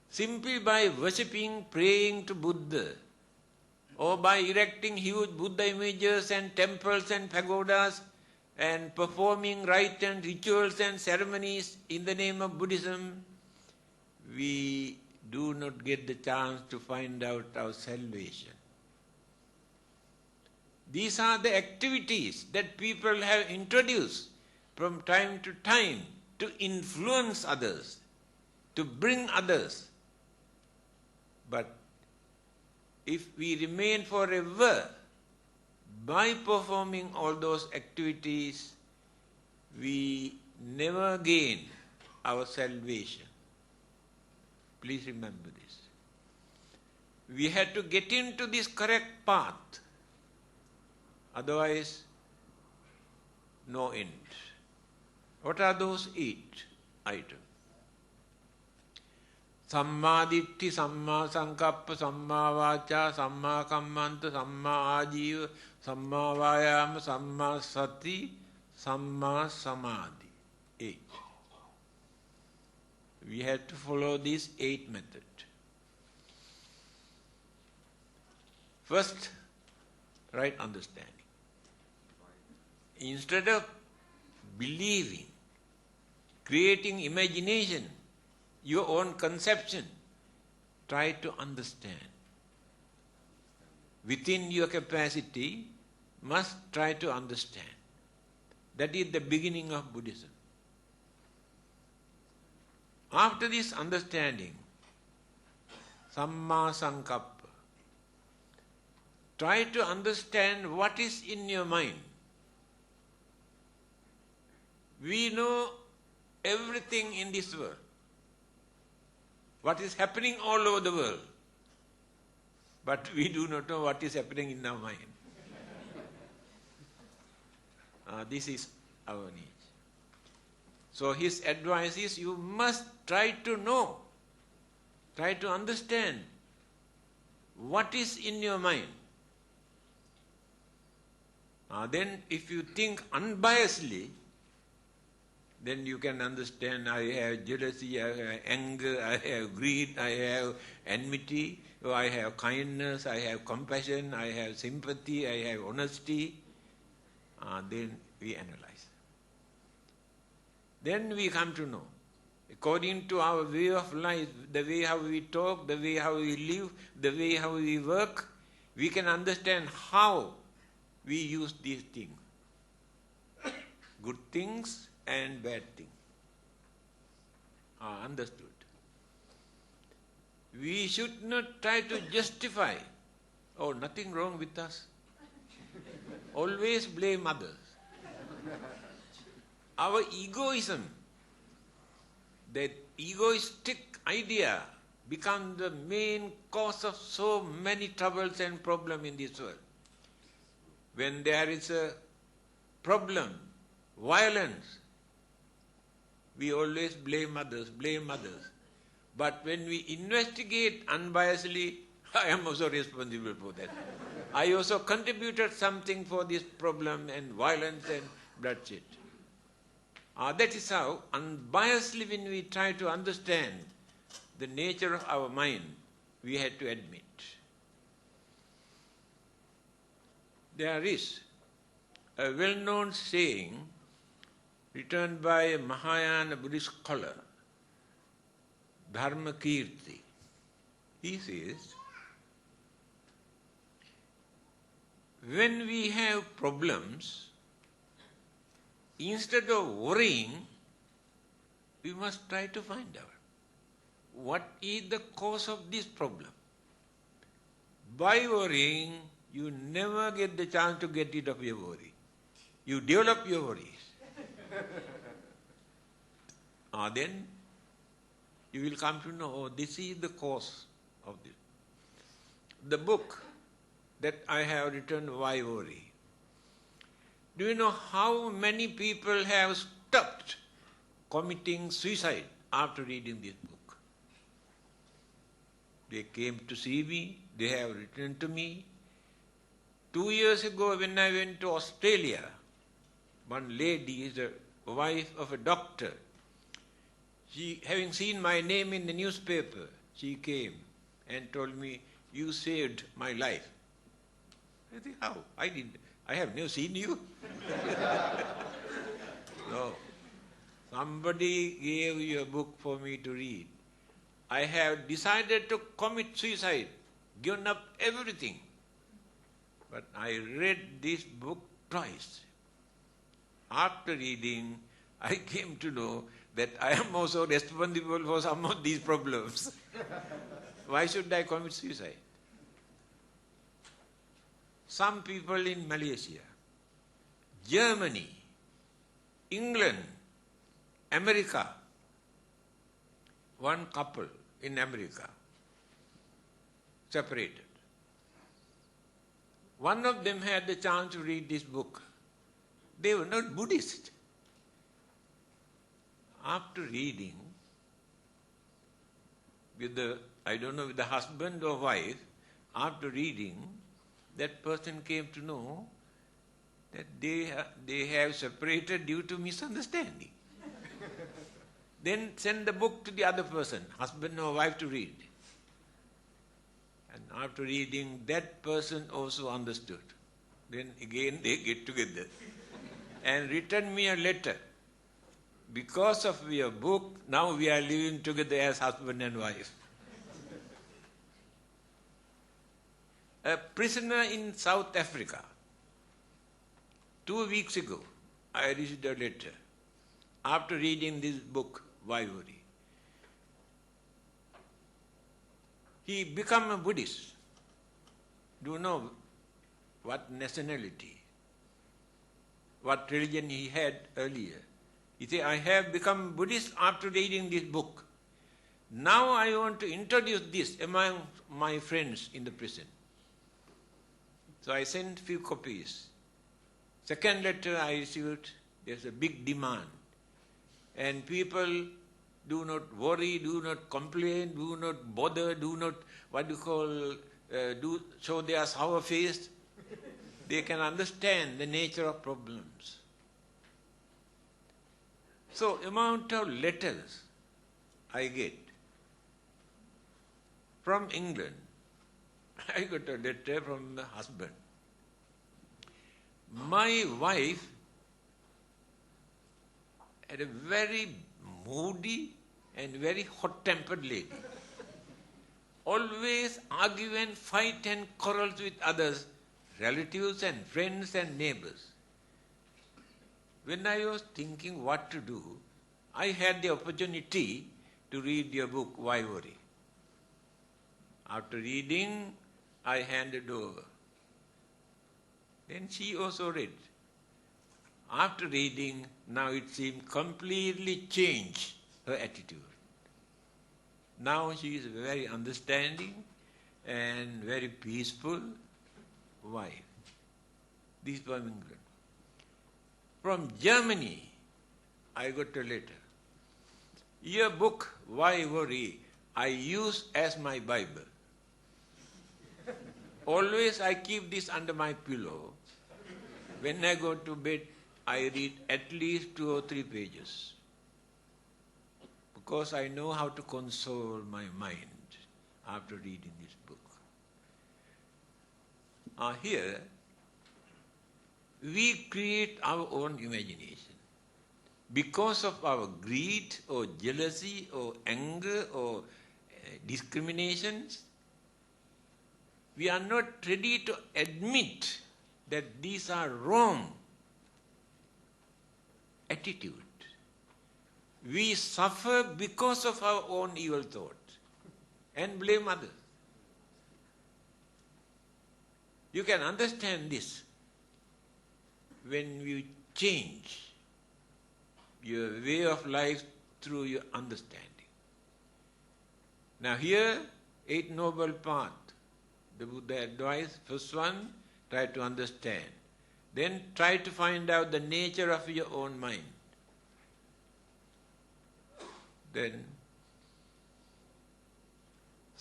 Simply by worshipping, praying to Buddha, or by erecting huge Buddha images and temples and pagodas, and performing rites and rituals and ceremonies in the name of Buddhism, we do not get the chance to find out our salvation. These are the activities that people have introduced from time to time to influence others, to bring others. But if we remain forever by performing all those activities, we never gain our salvation. Please remember this. We had to get into this correct path. Otherwise, no end. What are those 8 items? Samma ditti, samma sankappa, samma vacha, samma kammanta, samma ajiva, samma vayama, samma sati, samma samadhi. 8. We have to follow these 8 methods. First, right understanding. Instead of believing creating imagination, your own conception. Try to understand. Within your capacity, must try to understand. That is the beginning of Buddhism. After this understanding, Samma Sankappa, try to understand what is in your mind. We know everything in this world. What is happening all over the world. But we do not know what is happening in our mind. This is our need. So his advice is, you must try to know, try to understand what is in your mind. Then if you think unbiasedly, then you can understand, I have jealousy, I have anger, I have greed, I have enmity, I have kindness, I have compassion, I have sympathy, I have honesty. Then we analyze. Then we come to know, according to our way of life, the way how we talk, the way how we live, the way how we work, we can understand how we use these things. Good things and bad things are understood. We should not try to justify, oh, nothing wrong with us. Always blame others. Our egoism, that egoistic idea, becomes the main cause of so many troubles and problems in this world. When there is a problem, violence, we always blame others, blame others. But when we investigate unbiasedly, I am also responsible for that. I also contributed something for this problem and violence and bloodshed. That is how, unbiasedly, when we try to understand the nature of our mind, we had to admit. There is a well-known saying written by a Mahayana Buddhist scholar, Dharmakirti. He says, when we have problems, instead of worrying, we must try to find out what is the cause of this problem. By worrying, you never get the chance to get rid of your worry. You develop your worries. Then you will come to know, oh, this is the cause of this. The book that I have written, Why Worry? Do you know how many people have stopped committing suicide after reading this book? They came to see me, they have written to me. 2 years ago when I went to Australia, one lady is the wife of a doctor. She, having seen my name in the newspaper, she came and told me, you saved my life. I think, how? I have never seen you. No. Somebody gave you a book for me to read. I have decided to commit suicide, given up everything. But I read this book twice. After reading, I came to know that I am also responsible for some of these problems. Why should I commit suicide? Some people in Malaysia, Germany, England, America, one couple in America, separated. One of them had the chance to read this book. They were not Buddhist. After reading, with the, I don't know, with the husband or wife, after reading, that person came to know that they have separated due to misunderstanding. Then send the book to the other person, husband or wife, to read. And after reading, that person also understood. Then again they get together and written me a letter because of your book, now we are living together as husband and wife. A prisoner in South Africa, 2 weeks ago, I received a letter after reading this book, Why Worry? He became a Buddhist. Do you know what nationality, what religion he had earlier? He said, I have become Buddhist after reading this book. Now I want to introduce this among my friends in the prison. So I sent few copies. Second letter I received, there's a big demand. And people do not worry, do not complain, do not bother, do not, show their sour face. They can understand the nature of problems. So amount of letters I get from England. I got a letter from the husband. My wife had a very moody and very hot-tempered lady. Always argue and fight and quarrels with others, relatives and friends and neighbors. When I was thinking what to do, I had the opportunity to read your book, Why Worry? After reading, I handed over. Then she also read. After reading, now it seemed completely changed her attitude. Now she is very understanding and very peaceful wife. This from England. From Germany, I got a letter. Your book, Why Worry, I use as my Bible. Always I keep this under my pillow. When I go to bed, I read at least 2 or 3 pages. Because I know how to console my mind after reading this book. Here, we create our own imagination. Because of our greed or jealousy or anger or discriminations, we are not ready to admit that these are wrong attitude. We suffer because of our own evil thought and blame others. You can understand this when you change your way of life through your understanding. Now here, 8 noble paths. The Buddha advised, first one, try to understand. Then try to find out the nature of your own mind. Then,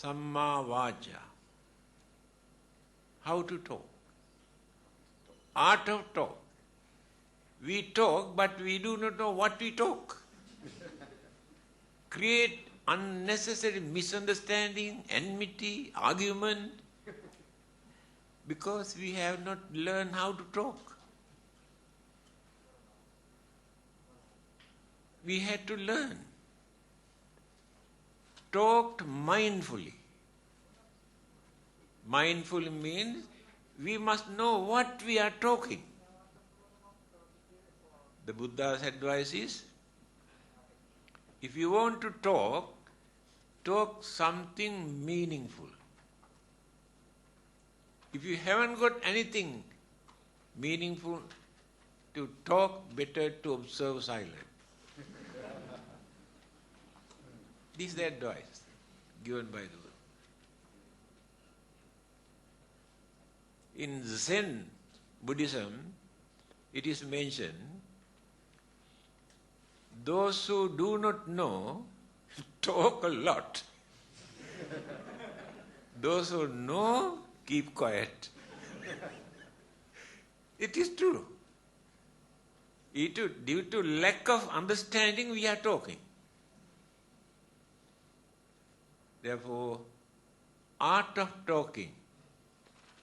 Samma Vacha. How to talk. Art of talk. We talk, but we do not know what we talk. Create unnecessary misunderstanding, enmity, argument, because we have not learned how to talk. We had to learn. Talked mindfully. Mindful means we must know what we are talking. The Buddha's advice is, if you want to talk, talk something meaningful. If you haven't got anything meaningful to talk, better to observe silence. This is the advice given by the Buddha. In Zen Buddhism, it is mentioned, those who do not know talk a lot. Those who know keep quiet. It is true. Due to lack of understanding, we are talking. Therefore, art of talking.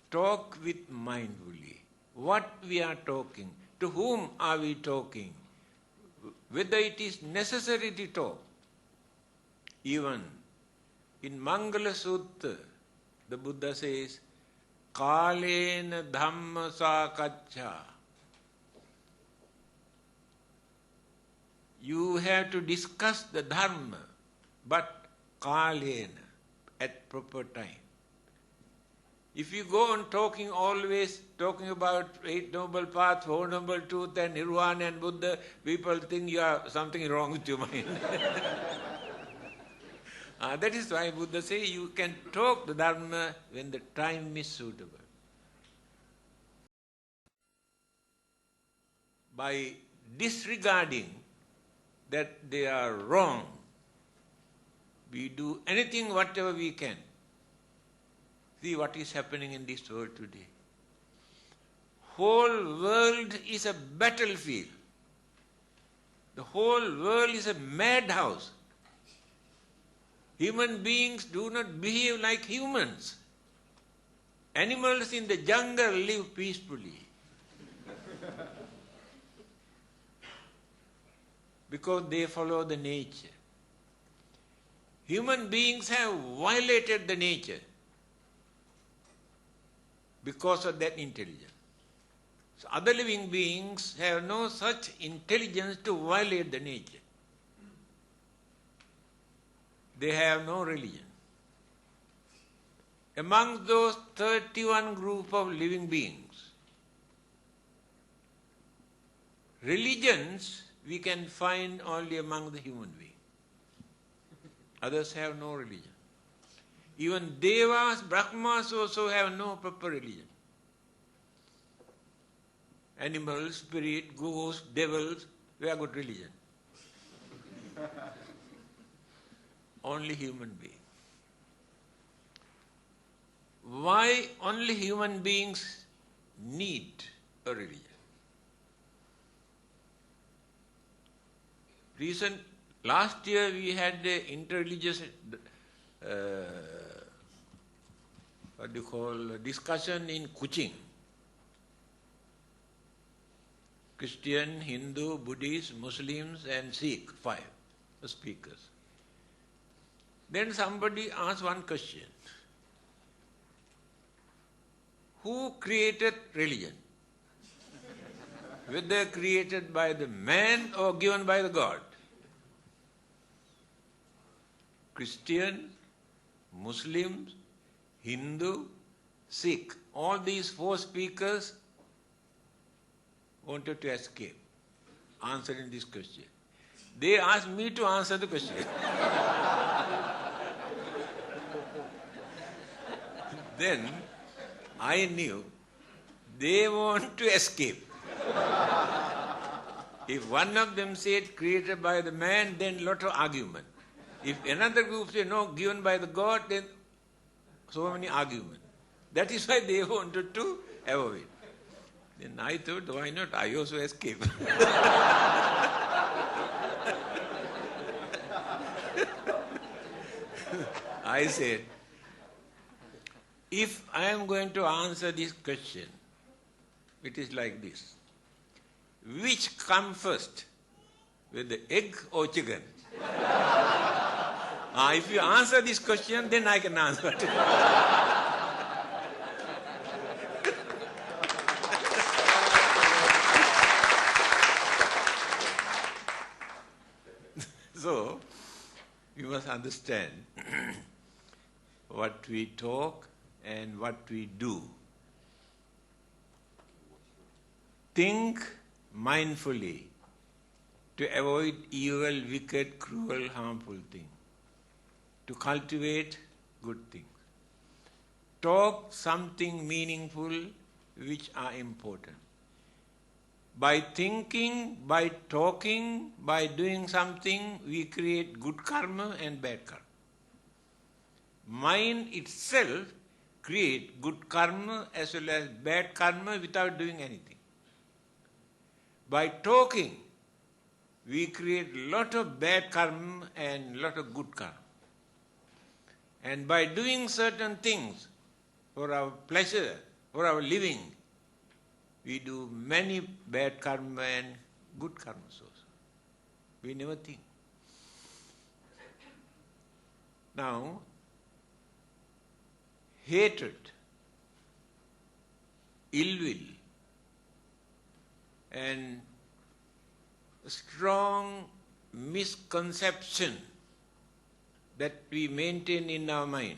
Talk with mindfully. What we are talking, to whom are we talking, whether it is necessary to talk. Even in Mangala Sutta, the Buddha says, Kalena Dhamma Sakaccha. You have to discuss the Dharma, but Kalena, at proper time. If you go on talking always, talking about Eight Noble Paths, Four Noble Truths and Nirvana and Buddha, people think you have something wrong with your mind. That is why Buddha says you can talk the Dharma when the time is suitable. By disregarding that they are wrong, we do anything, whatever we can. See what is happening in this world today. Whole world is a battlefield. The whole world is a madhouse. Human beings do not behave like humans. Animals in the jungle live peacefully. Because they follow the nature. Human beings have violated the nature because of that intelligence. So other living beings have no such intelligence to violate the nature. They have no religion. Among those 31 group of living beings, religions we can find only among the human beings. Others have no religion. Even Devas, Brahmas also have no proper religion. Animals, spirit, ghosts, devils, they have got religion. Only human beings. Why only human beings need a religion? Last year we had an interreligious discussion in Kuching. Christian, Hindu, Buddhist, Muslims and Sikh, 5 speakers. Then somebody asked one question. Who created religion? Whether created by the man or given by the God? Christian, Muslims, Hindu, Sikh, all these 4 speakers wanted to escape answering this question. They asked me to answer the question. Then I knew they want to escape. If one of them said created by the man, then lot of argument. If another group said no, given by the God, then so many arguments. That is why they wanted to avoid. Then I thought, why not? I also escape. I said, if I am going to answer this question, it is like this. Which comes first? With the egg or chicken? If you answer this question, then I can answer it. So, you must understand what we talk and what we do. Think mindfully to avoid evil, wicked, cruel, harmful things. To cultivate good things. Talk something meaningful which are important. By thinking, by talking, by doing something, we create good karma and bad karma. Mind itself creates good karma as well as bad karma without doing anything. By talking, we create lot of bad karma and lot of good karma. And by doing certain things for our pleasure, for our living, we do many bad karma and good karma also. We never think. Now, hatred, ill will, and strong misconception that we maintain in our mind.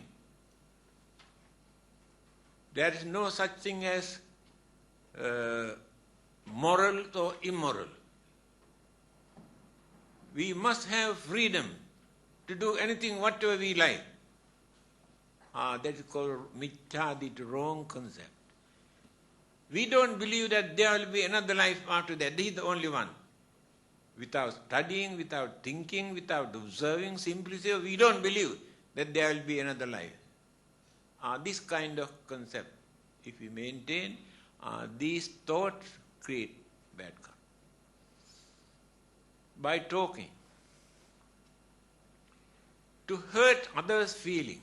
There is no such thing as moral or immoral. We must have freedom to do anything, whatever we like. That is called mithya, wrong concept. We don't believe that there will be another life after that. This is the only one. Without studying, without thinking, without observing, simply say, we don't believe that there will be another life. This kind of concept, if we maintain, these thoughts create bad karma. By talking, to hurt others' feeling,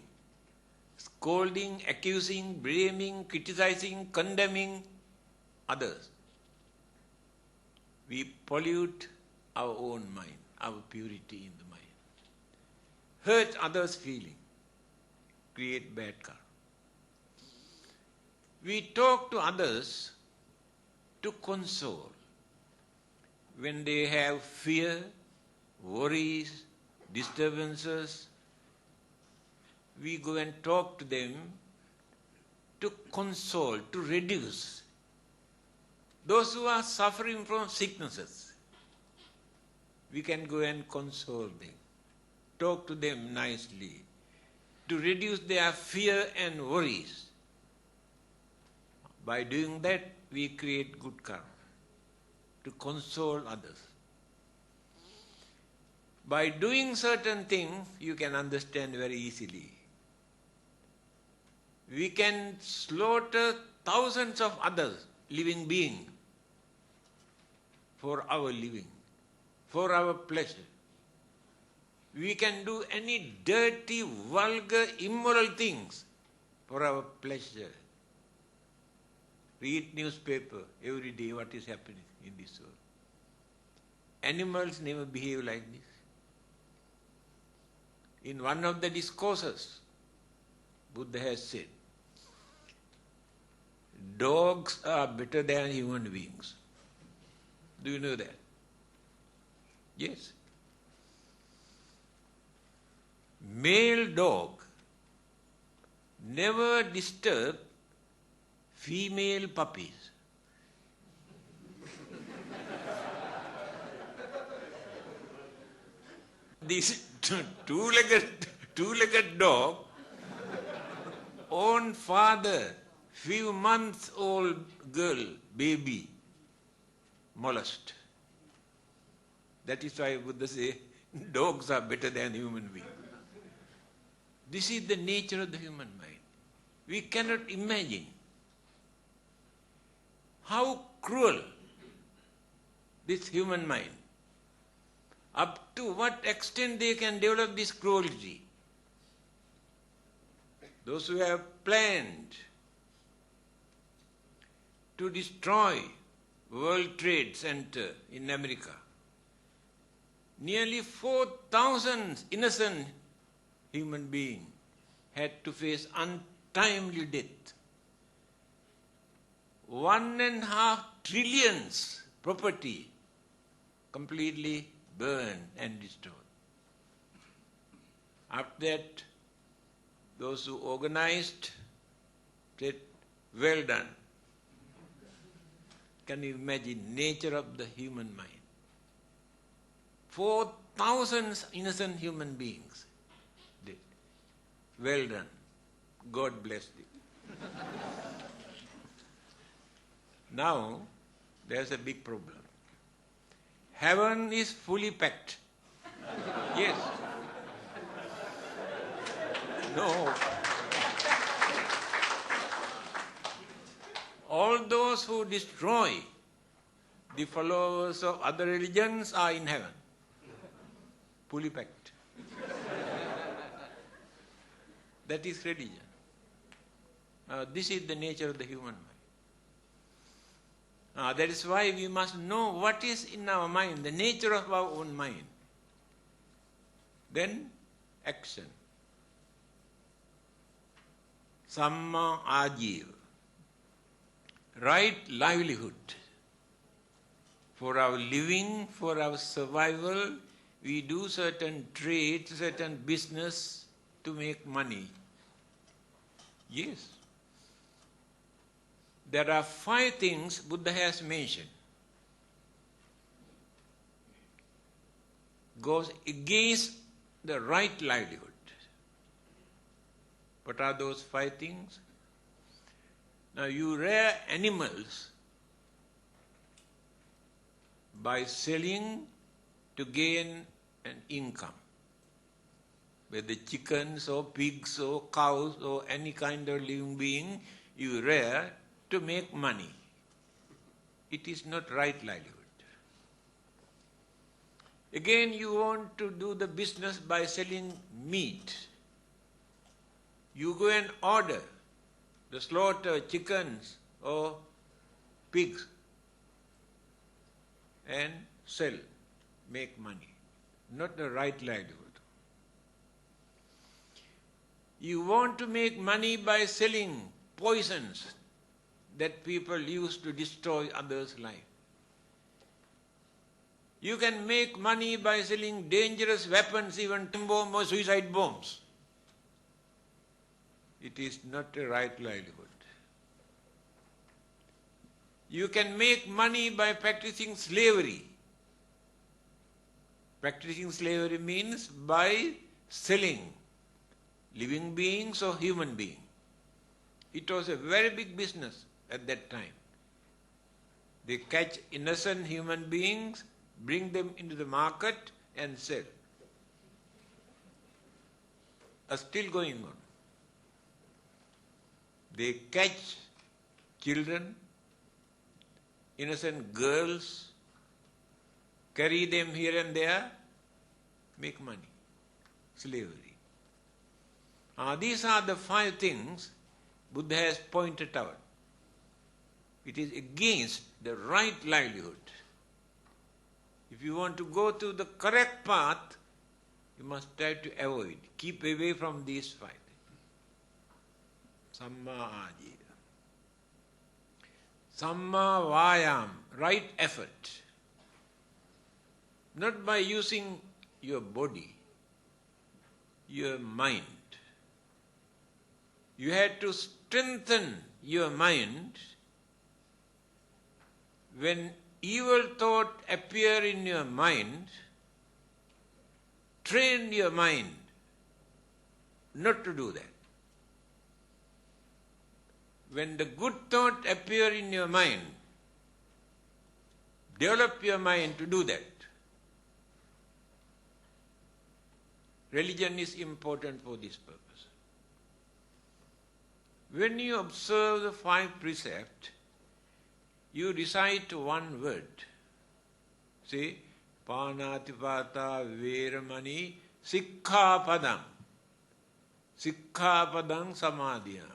scolding, accusing, blaming, criticizing, condemning others, we pollute our own mind, our purity in the mind. Hurt others' feeling, create bad karma. We talk to others to console. When they have fear, worries, disturbances, we go and talk to them to console, to reduce. Those who are suffering from sicknesses, we can go and console them, talk to them nicely, to reduce their fear and worries. By doing that, we create good karma, to console others. By doing certain things, you can understand very easily. We can slaughter thousands of others, living beings, for our living, for our pleasure. We can do any dirty, vulgar, immoral things for our pleasure. Read newspaper every day, what is happening in this world. Animals never behave like this. In one of the discourses, Buddha has said, dogs are better than human beings. Do you know that? Yes. Male dog never disturb female puppies. This two-legged dog, own father, few months old girl, baby, molest. That is why Buddha say, dogs are better than human beings. This is the nature of the human mind. We cannot imagine how cruel this human mind, up to what extent they can develop this cruelty. Those who have planned to destroy World Trade Center in America, nearly 4,000 innocent human beings had to face untimely death. 1.5 trillion property completely burned and destroyed. After that, those who organized said, well done. Can you imagine nature of the human mind? 4,000 innocent human beings did. Well done. God bless you. Now, there's a big problem. Heaven is fully packed. Yes. No. All those who destroy the followers of other religions are in heaven. Fully packed. That is religion. This is the nature of the human mind. That is why we must know what is in our mind, the nature of our own mind. Then action. Samma Ajiva. Right livelihood. For our living, for our survival, we do certain trade, certain business to make money. Yes. There are 5 things Buddha has mentioned. Goes against the right livelihood. What are those 5 things? Now you rear animals by selling to gain an income. Whether chickens or pigs or cows or any kind of living being you rear to make money. It is not right livelihood. Again, you want to do the business by selling meat. You go and order the slaughter chickens or pigs and sell, make money. Not the right livelihood. You want to make money by selling poisons that people use to destroy others' life. You can make money by selling dangerous weapons, even time bomb or suicide bombs. It is not a right livelihood. You can make money by practicing slavery. Practicing slavery means by selling living beings or human beings. It was a very big business at that time. They catch innocent human beings, bring them into the market and sell. Are still going on. They catch children, innocent girls, carry them here and there, make money. Slavery. These are the 5 things Buddha has pointed out. It is against the right livelihood. If you want to go to the correct path, you must try to avoid, keep away from these 5 things. Samma Ajiva. Samma Vayam, right effort. Not by using your body, your mind. You had to strengthen your mind when evil thought appear in your mind. Train your mind not to do that. When the good thought appear in your mind, develop your mind to do that. Religion is important for this purpose. When you observe the 5 precepts, you recite one word. Say, Panatipata Veramani Sikkhapadam. Sikkhapadam Samadhiyami.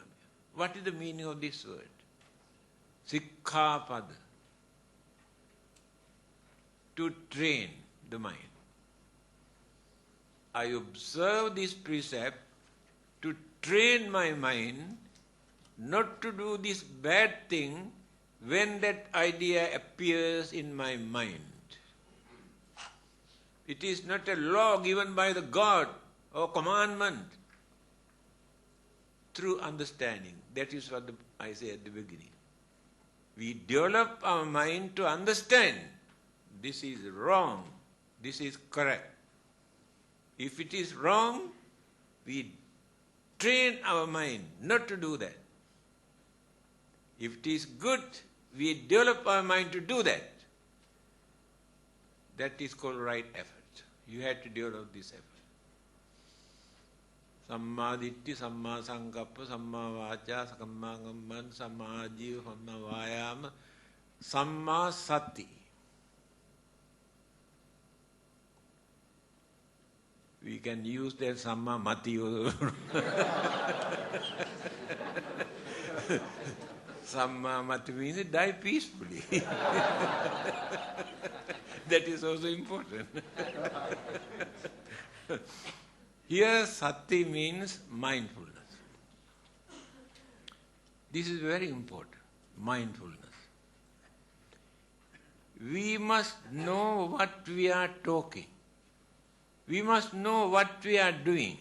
What is the meaning of this word? Sikkhapada. To train the mind. I observe this precept to train my mind not to do this bad thing when that idea appears in my mind. It is not a law given by the God or commandment. Through understanding. That is what I say at the beginning. We develop our mind to understand this is wrong, this is correct. If it is wrong, we train our mind not to do that. If it is good, we develop our mind to do that. That is called right effort. You have to develop this effort. Samma Ditti, Samma Sankappa, Samma Vacha, Samma Kamman, Samma Ajiva, Samma Vayama, Samma Sati. We can use that Samma Mati. Samma mati means die peacefully. That is also important. Here sati means mindfulness. This is very important, mindfulness. We must know what we are talking. We must know what we are doing.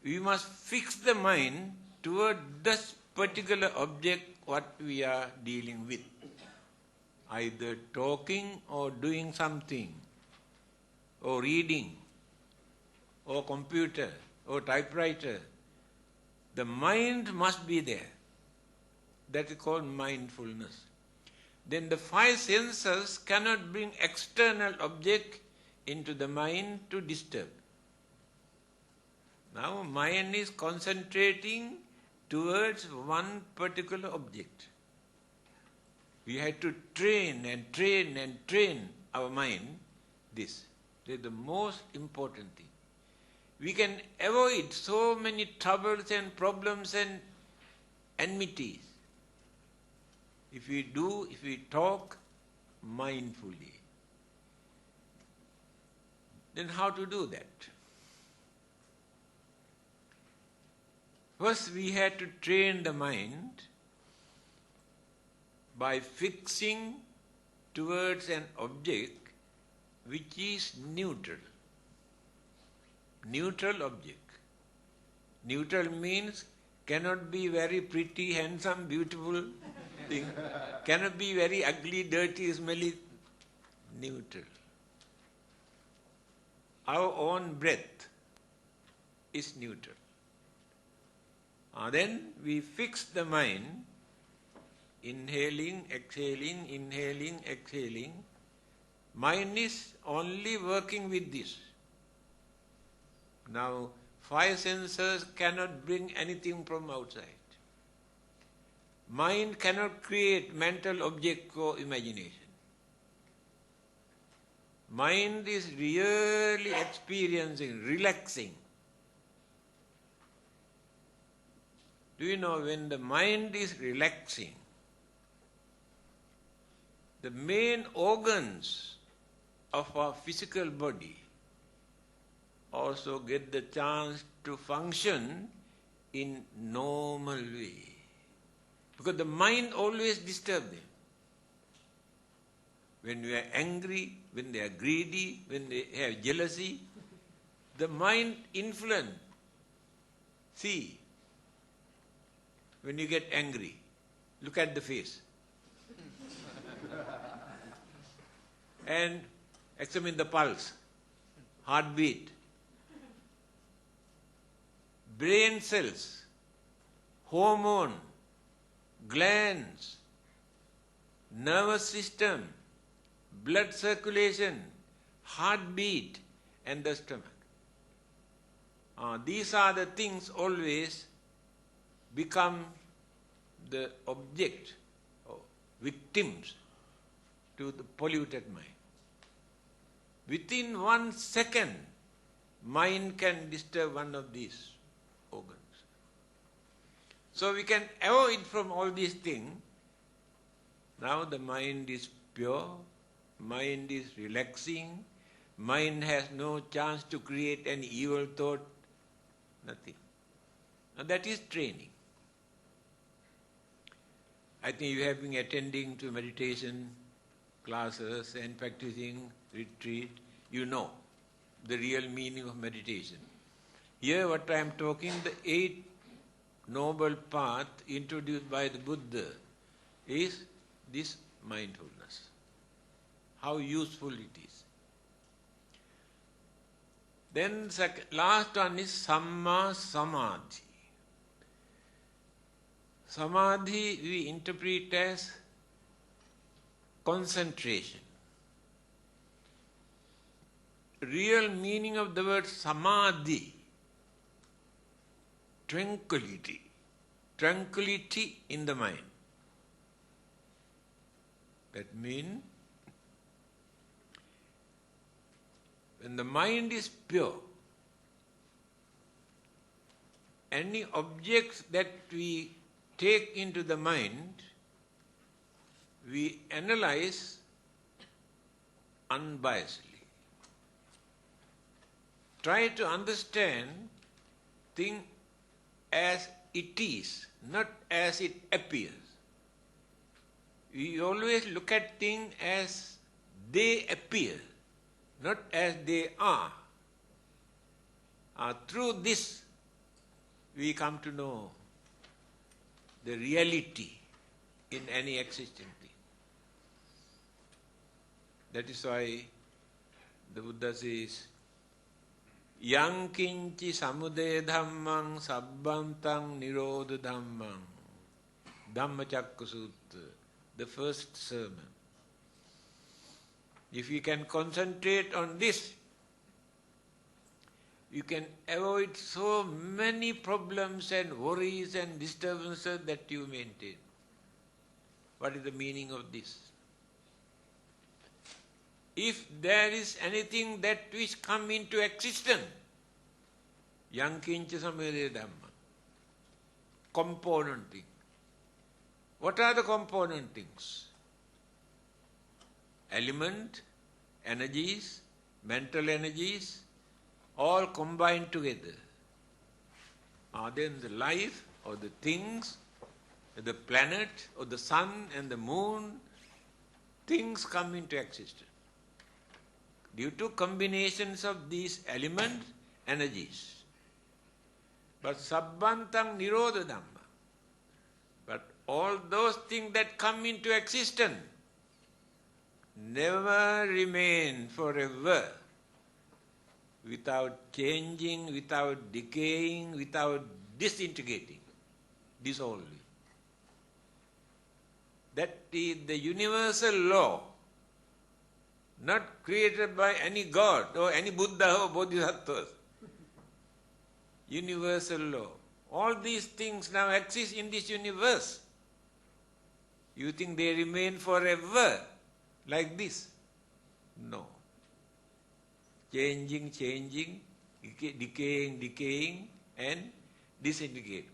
We must fix the mind toward this particular object what we are dealing with. Either talking or doing something, or reading, or computer, or typewriter. The mind must be there. That is called mindfulness. Then the five senses cannot bring external object into the mind to disturb. Now mind is concentrating towards one particular object. We have to train and train and train our mind this. This is the most important thing. We can avoid so many troubles and problems and enmities if we talk mindfully. Then how to do that? First we had to train the mind by fixing towards an object which is neutral. Neutral object. Neutral means cannot be very pretty, handsome, beautiful thing. Cannot be very ugly, dirty, smelly. Neutral. Our own breath is neutral. Then we fix the mind, inhaling, exhaling, inhaling, exhaling. Mind is only working with this. Now, five senses cannot bring anything from outside. Mind cannot create mental object or imagination. Mind is really experiencing, relaxing. Do you know when the mind is relaxing, the main organs of our physical body also get the chance to function in normal way. Because the mind always disturbs them. When we are angry, when they are greedy, when they have jealousy, the mind influence. See, when you get angry, look at the face. And examine the pulse, heartbeat, brain cells, hormone, glands, nervous system, blood circulation, heartbeat, and the stomach. These are the things always become the object or victims to the polluted mind. Within 1 second, mind can disturb one of these organs. So we can avoid from all these things. Now the mind is pure, mind is relaxing, mind has no chance to create any evil thought, nothing. Now that is training. I think you have been attending to meditation classes and practicing retreat. You know the real meaning of meditation. Here what I am talking, the 8 noble path introduced by the Buddha is this mindfulness. How useful it is. Then last one is Samma Samadhi. Samadhi we interpret as concentration. Real meaning of the word Samadhi, tranquility. Tranquility in the mind. That means when the mind is pure, any objects that we take into the mind, we analyze unbiasedly. Try to understand thing as it is, not as it appears. We always look at things as they appear, not as they are. Through this, we come to know the reality in any existing thing. That is why the Buddha says, Yang kinchi samudaya dhammang sabbantang nirodha dhammang. Dhammacakka Sutta, the first sermon. If you can concentrate on this, you can avoid so many problems and worries and disturbances that you maintain. What is the meaning of this? If there is anything that which come into existence, yang kincha samudaya dhamma, component thing. What are the component things? Element, energies, mental energies, all combined together. Then the life or the things, the planet or the sun and the moon, things come into existence due to combinations of these elements, energies. But sabbantang nirodha dhamma. But all those things that come into existence never remain forever without changing, without decaying, without disintegrating, dissolving. That is the universal law, not created by any God or any Buddha or Bodhisattvas. Universal law. All these things now exist in this universe. You think they remain forever like this? No. Changing, decaying, and disintegrate.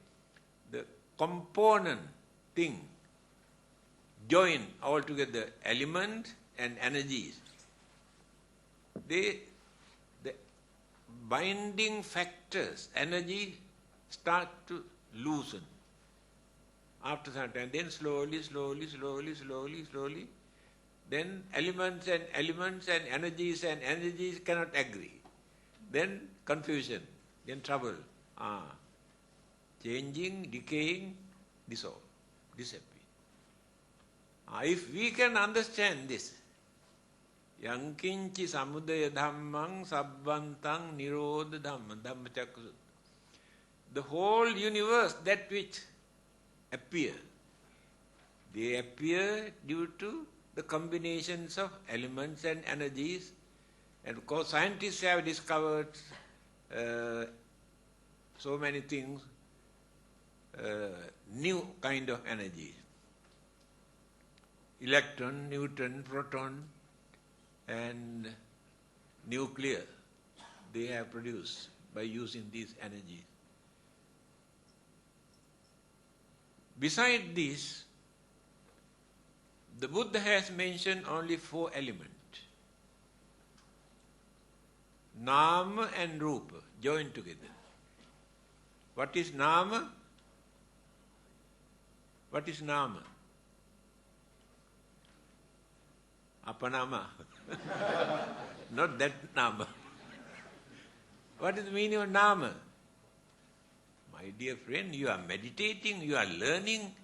The component thing join all together, element and energies. The binding factors, energy start to loosen after some time. Then slowly, then elements and energies cannot agree. Then confusion, then trouble. Changing, decaying, dissolve, disappear. If we can understand this, yang kinchi samudaya dhammang sabbantang nirodha dhammang, Dhammacakka Sutta. The whole universe, that which appear, they appear due to the combinations of elements and energies. And of course scientists have discovered so many things, new kind of energy. Electron, neutron, proton, and nuclear, they have produced by using these energies. Besides this, the Buddha has mentioned only 4 elements. Nama and Rupa joined together. What is Nama? What is Nama? Apanama. Not that Nama. What is the meaning of Nama? My dear friend, you are meditating, you are learning,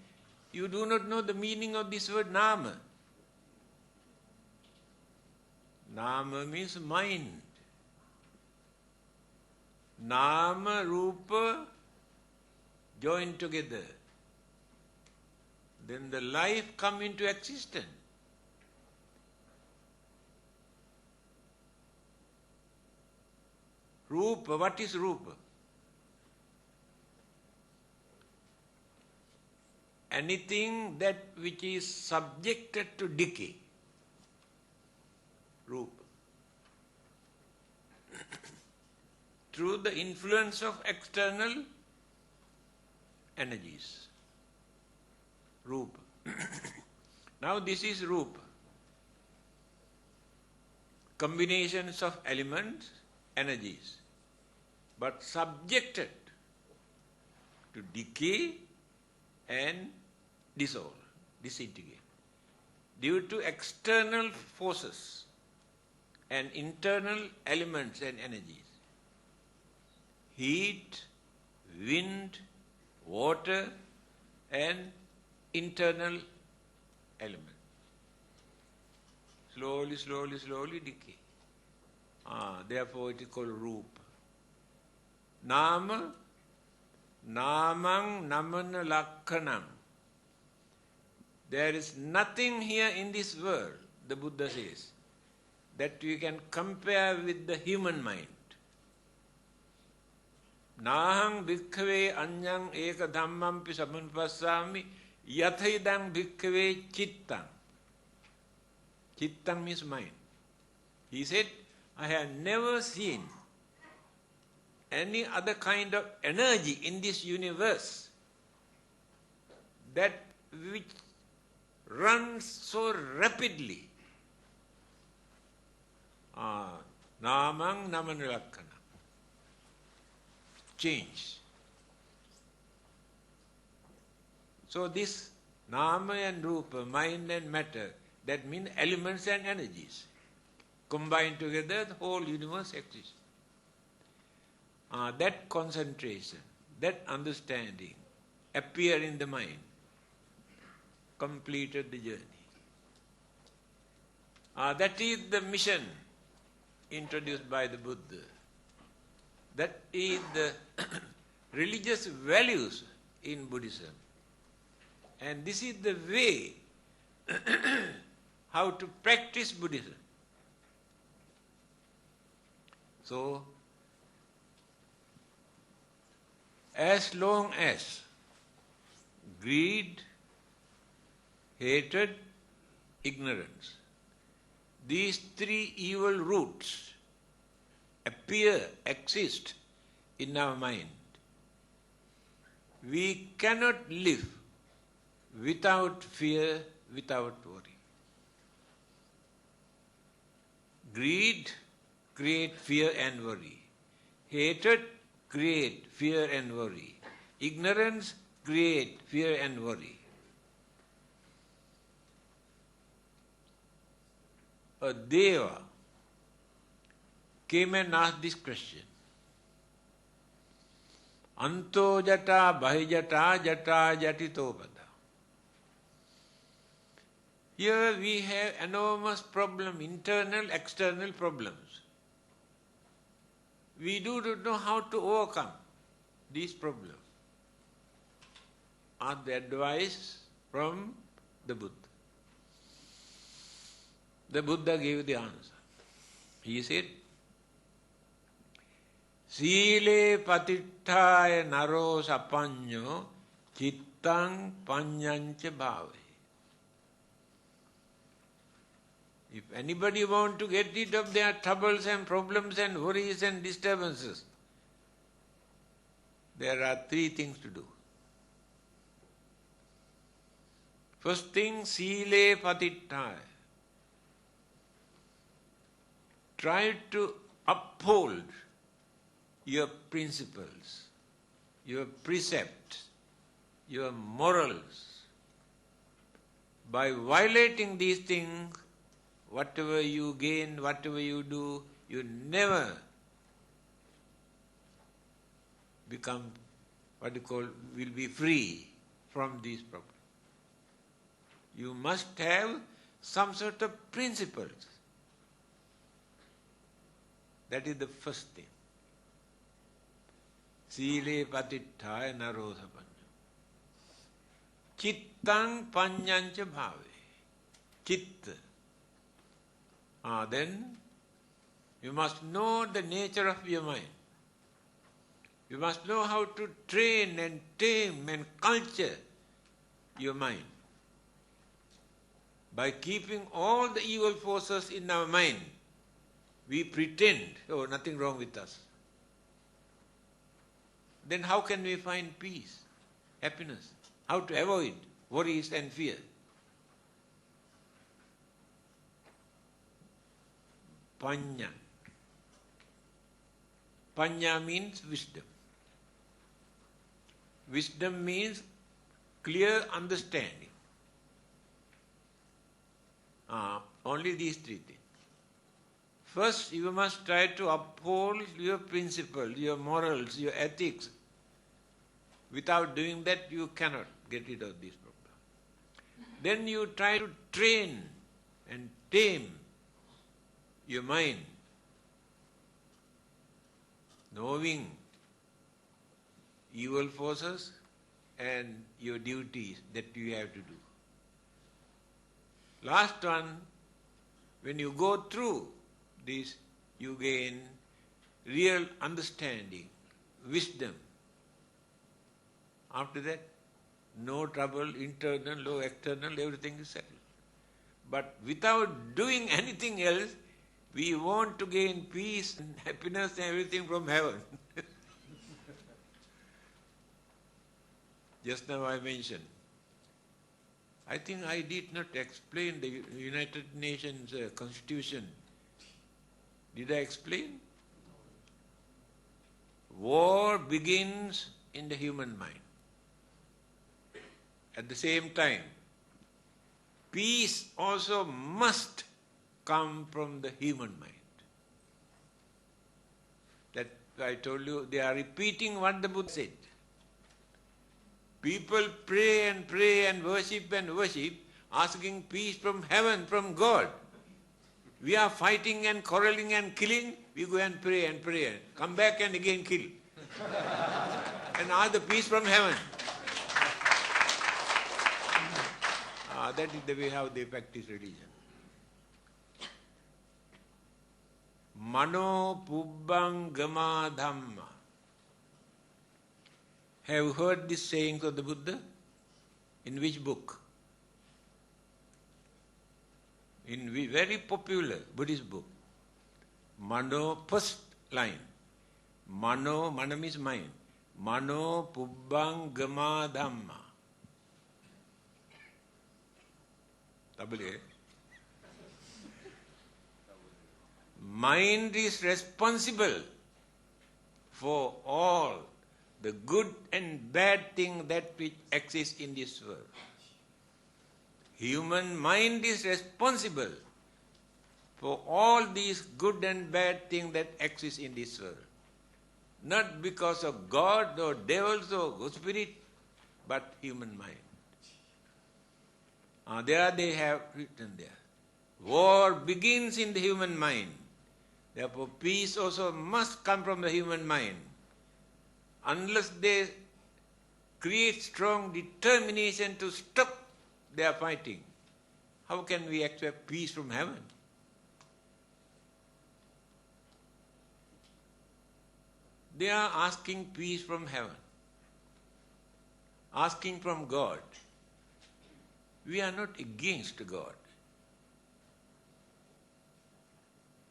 you do not know the meaning of this word Nama. Nama means mind. Nama, Rupa join together. Then the life come into existence. Rupa, what is Rupa? Anything that which is subjected to decay. Rupa. Through the influence of external energies. Rupa. Now this is Rupa. Combinations of elements, energies, but subjected to decay and dissolve, disintegrate, due to external forces and internal elements and energies. Heat, wind, water, and internal element. Slowly, slowly, slowly decay. Therefore it is called Rupa. Nama, namang namana lakkhanam. There is nothing here in this world, the Buddha says, that you can compare with the human mind. Nahang bhikkhave anyang eka dhammampi samupassami yathaidang bhikkhave chittang. Chittang means mind. He said, I have never seen any other kind of energy in this universe that which runs so rapidly. Namang namanulakkana. Change. So this nama and rupa, mind and matter, that means elements and energies. Combined together, the whole universe exists. That concentration, that understanding appear in the mind, completed the journey. That is the mission introduced by the Buddha. That is the religious values in Buddhism. And this is the way how to practice Buddhism. So, as long as greed, hatred, ignorance, these three evil roots exist in our mind, we cannot live without fear, without worry. Greed creates fear and worry. Hatred creates fear and worry. Ignorance creates fear and worry. A Deva came and asked this question. Anto jata bahijata jata jatitopada. Here we have enormous problem, internal, external problems. We do not know how to overcome these problems. Ask the advice from the Buddha. The Buddha gave the answer. He said, Sile patittaya naro sapanyo chittang panyancha bhave. If anybody want to get rid of their troubles and problems and worries and disturbances, there are three things to do. First thing, sile patittaya. Try to uphold your principles, your precepts, your morals. By violating these things, whatever you gain, whatever you do, you never become, will be free from these problems. You must have some sort of principles. That is the first thing. Sile patittaya naro sapanyo. Chittang panyancha bhave. Chitta. Then you must know the nature of your mind. You must know how to train and tame and culture your mind. By keeping all the evil forces in our mind, we pretend, oh, nothing wrong with us. Then how can we find peace, happiness? How to avoid worries and fear. Panya. Panya means wisdom. Wisdom means clear understanding. Only these three things. First, you must try to uphold your principles, your morals, your ethics. Without doing that, you cannot get rid of this problem. Then you try to train and tame your mind, knowing evil forces and your duties that you have to do. Last one, when you go through this, you gain real understanding, wisdom. After that, no trouble, internal, no external, everything is settled. But without doing anything else, we want to gain peace and happiness and everything from heaven. Just now I mentioned, I think I did not explain the United Nations Constitution. Did I explain? War begins in the human mind. At the same time, peace also must come from the human mind. That I told you, they are repeating what the Buddha said. People pray and worship, asking peace from heaven, from God. We are fighting and quarreling and killing, we go and pray, come back and again kill. And ask the peace from heaven. That is the way how they practice religion. Mano pubbang gama dhamma. Have you heard this saying of the Buddha? In which book? In very popular Buddhist book. Mano, first line. Mano means mind. Mano pubbang gama dhamma. Double A. Mind is responsible for all the good and bad things that which exist in this world. Human mind is responsible for all these good and bad things that exist in this world. Not because of God or devils or good spirit, but human mind. There they have written there. War begins in the human mind. Therefore, peace also must come from the human mind. Unless they create strong determination to stop their fighting, how can we expect peace from heaven? They are asking peace from heaven, asking from God. We are not against God.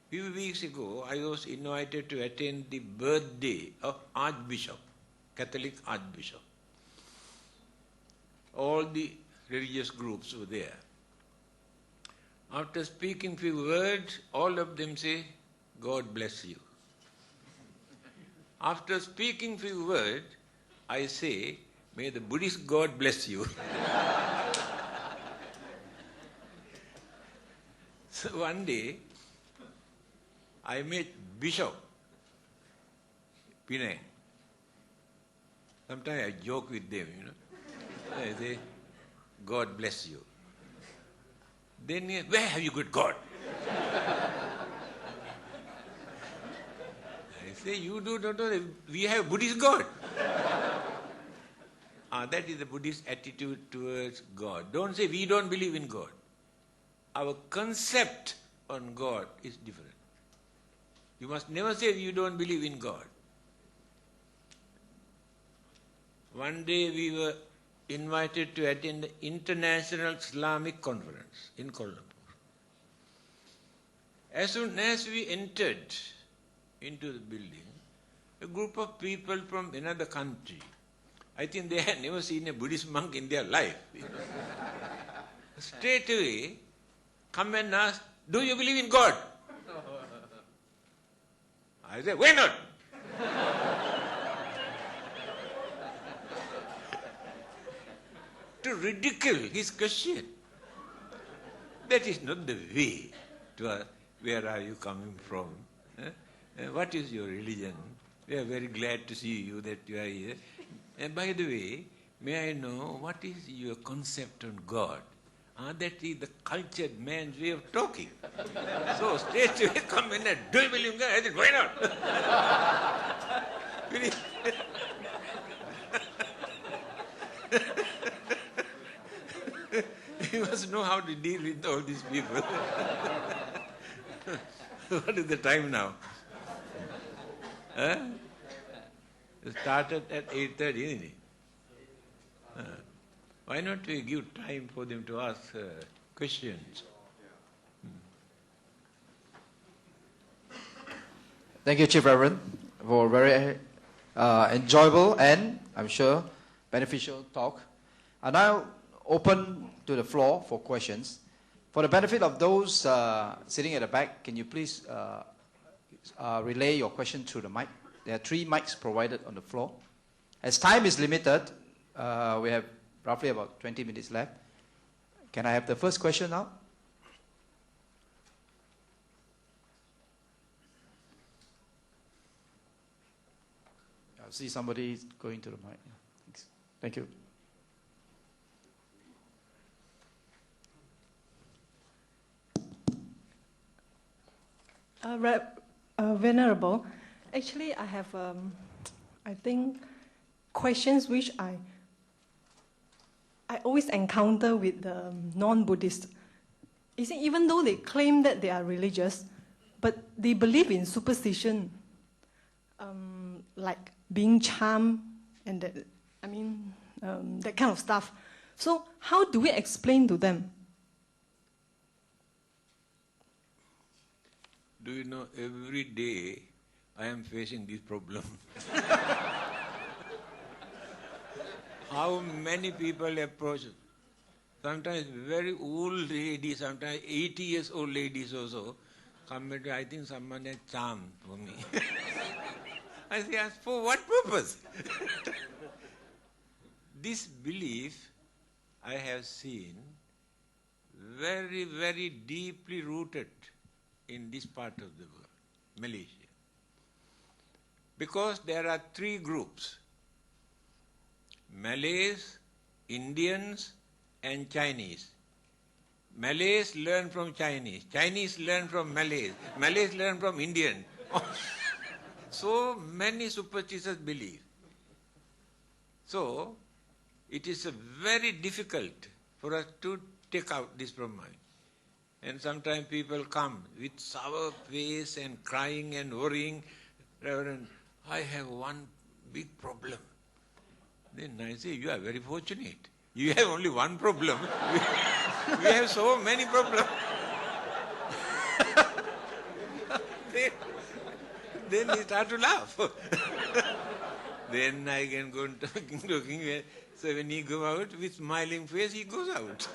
Few weeks ago, I was invited to attend the birthday of Archbishop, Catholic Archbishop. All the religious groups were there. After speaking few words, all of them say, God bless you. After speaking few words, I say, may the Buddhist God bless you. So one day, I met Bishop Pinay. Sometimes I joke with them, I say, God bless you. Then he, where have you got God? I say, you do not know, we have Buddhist God. That is the Buddhist attitude towards God. Don't say we don't believe in God. Our concept on God is different. You must never say you don't believe in God. One day we were invited to attend the International Islamic Conference in Kuala Lumpur. As soon as we entered into the building, a group of people from another country, I think they had never seen a Buddhist monk in their life. Straight away, come and ask, do you believe in God? I said, why not? To ridicule his question. That is not the way to ask, where are you coming from? What is your religion? We are very glad to see you, that you are here. And by the way, may I know what is your concept on God? That is the cultured man's way of talking. So straight away come in and do you believe in God? I said, why not? You must know how to deal with all these people. What is the time now? It started at 8:30, isn't it? Why not we give time for them to ask questions? Thank you, Chief Reverend, for a very enjoyable and, I'm sure, beneficial talk. I now open to the floor for questions. For the benefit of those sitting at the back, can you please relay your question through the mic? There are 3 mics provided on the floor. As time is limited, we have roughly about 20 minutes left. Can I have the first question now? I see somebody going to the mic. Thanks. Thank you. Venerable, actually I have, I think, questions which I always encounter with the non-Buddhists. You see, even though they claim that they are religious, but they believe in superstition, like being charmed and that, that kind of stuff. So how do we explain to them? Do you know, every day I am facing this problem. How many people approach, sometimes very old ladies, sometimes 80 years old ladies also, come and I think someone has charmed for me. I say, for what purpose? This belief I have seen very, very deeply rooted in this part of the world, Malaysia. Because there are 3 groups, Malays, Indians and Chinese. Malays learn from Chinese, Chinese learn from Malays, Malays learn from Indians. So many superstitious beliefs. So it is very difficult for us to take out this from mind. And sometimes people come with sour face and crying and worrying. Reverend, I have one big problem. Then I say, you are very fortunate. You have only one problem. We have so many problems. Then they start to laugh. Then I can go talking. So when he goes out with smiling face, he goes out.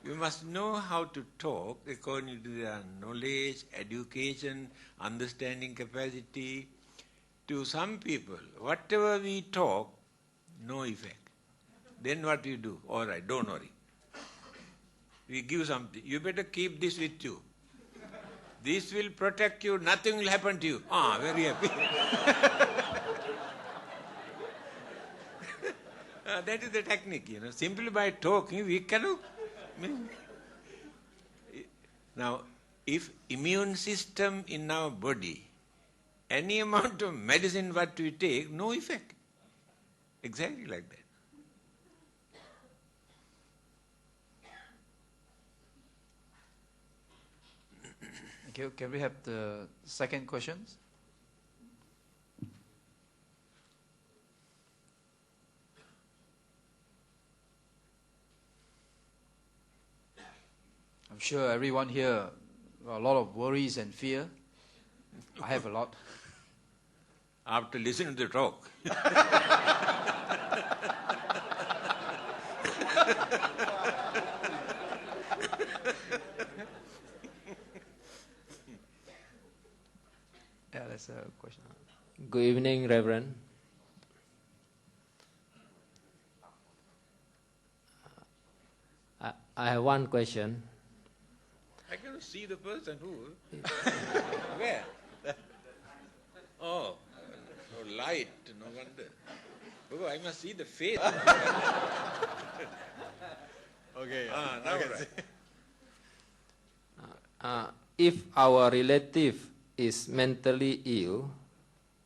You must know how to talk according to their knowledge, education, understanding capacity. To some people, whatever we talk, no effect. Then what we do? All right, don't worry. We give something. You better keep this with you. This will protect you. Nothing will happen to you. Very happy. That is the technique, Simply by talking, we cannot. Now, if immune system in our body, any amount of medicine what we take, no effect. Exactly like that. Thank you. Can we have the second questions? I'm sure everyone here got a lot of worries and fear. I have a lot. after listening to the talk. Yeah, that's a question. Good evening, Reverend. I have one question. I cannot see the person who. Where? Oh, no light, no wonder. Oh, I must see the face. Okay. Now right. If our relative is mentally ill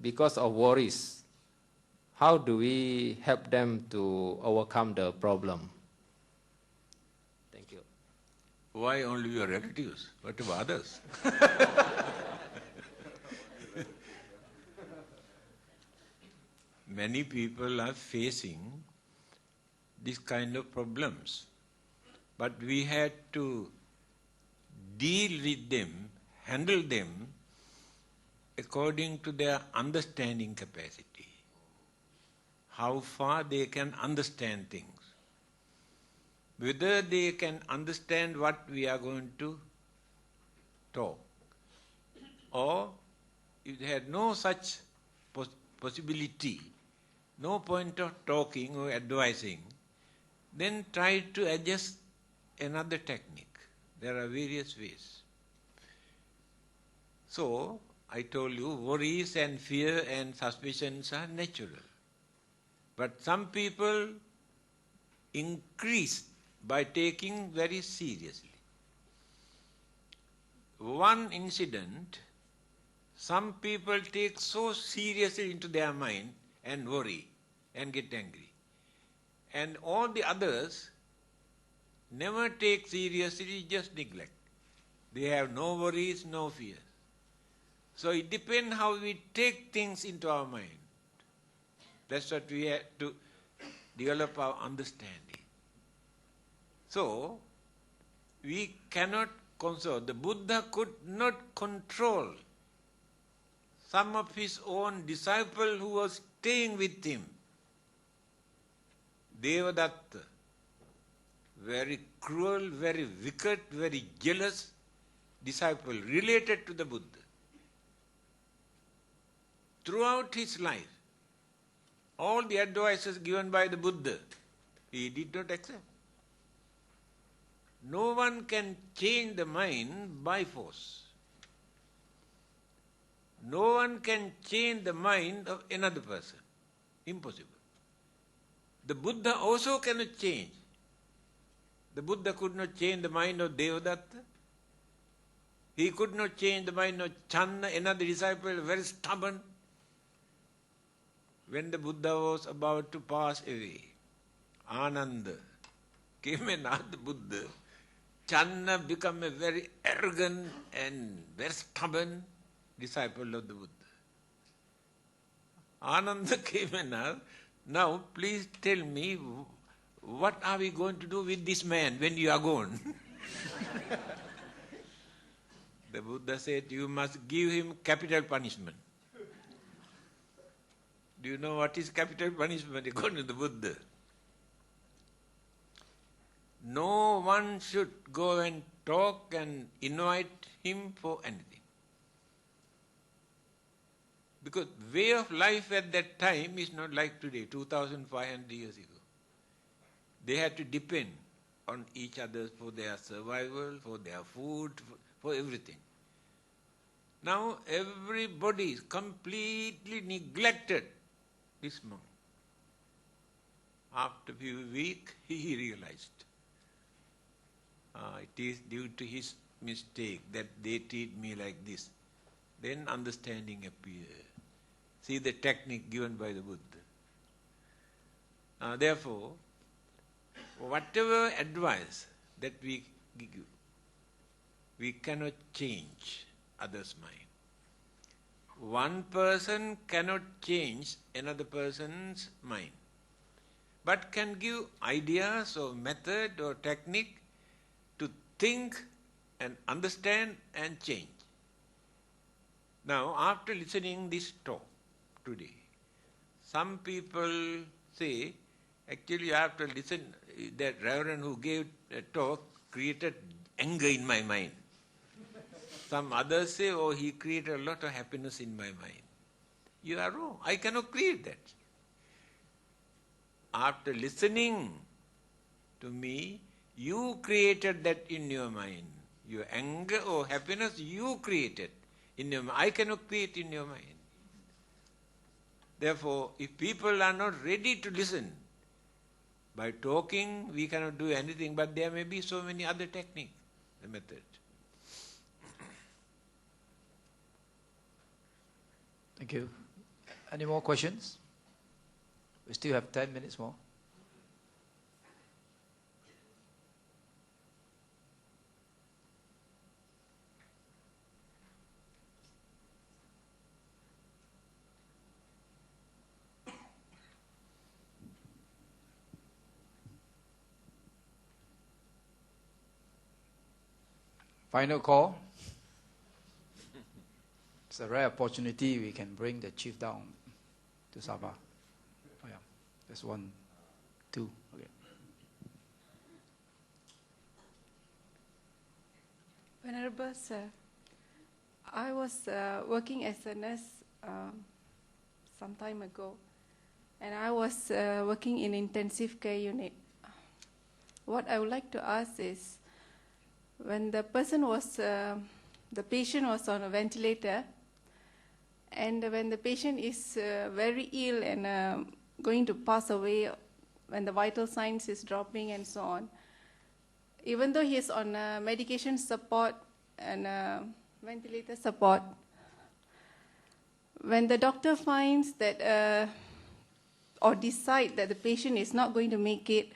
because of worries, how do we help them to overcome the problem? Thank you. Why only your relatives? What about others? Many people are facing this kind of problems. But we had to deal with them, handle them according to their understanding capacity. How far they can understand things. Whether they can understand what we are going to talk. Or if they had no such possibility, no point of talking or advising, then try to adjust another technique. There are various ways. So, I told you, worries and fear and suspicions are natural. But some people increase by taking very seriously. One incident, some people take so seriously into their mind and worry and get angry. And all the others never take seriously, just neglect. They have no worries, no fears. So it depends how we take things into our mind. That's what we have to develop our understanding. So, we cannot console. The Buddha could not control some of his own disciples who were staying with him. Devadatta, very cruel, very wicked, very jealous disciple related to the Buddha. Throughout his life, all the advices given by the Buddha, he did not accept. No one can change the mind by force. No one can change the mind of another person. Impossible. The Buddha also cannot change. The Buddha could not change the mind of Devadatta. He could not change the mind of Channa, another disciple, very stubborn. When the Buddha was about to pass away, Ananda came and asked the Buddha. Channa became a very arrogant and very stubborn disciple of the Buddha. Ananda came and asked, now please tell me, what are we going to do with this man when you are gone? The Buddha said, you must give him capital punishment. Do you know what is capital punishment according to the Buddha? No one should go and talk and invite him for anything. Because way of life at that time is not like today, 2,500 years ago. They had to depend on each other for their survival, for their food, for everything. Now everybody is completely neglected this monk. After a few weeks, he realized it is due to his mistake that they treat me like this. Then understanding appears. See the technique given by the Buddha. Therefore, whatever advice that we give, we cannot change others' mind. One person cannot change another person's mind, but can give ideas or method or technique to think and understand and change. Now, after listening this talk, today. Some people say, actually you have to listen, that reverend who gave a talk created anger in my mind. Some others say, oh, he created a lot of happiness in my mind. You are wrong. I cannot create that. After listening to me, you created that in your mind. Your anger or happiness, you created in your mind. I cannot create in your mind. Therefore, if people are not ready to listen, by talking we cannot do anything, but there may be so many other techniques, the method. Thank you. Any more questions? We still have 10 minutes more. Final call. It's a rare opportunity we can bring the chief down to Sabah. Oh, yeah. There's 1, 2. Okay. Venerable Sir, I was working as a nurse some time ago, and I was working in intensive care unit. What I would like to ask is, when the patient was on a ventilator, and when the patient is very ill and going to pass away, when the vital signs is dropping and so on, even though he is on medication support and ventilator support, when the doctor finds that or decide that the patient is not going to make it,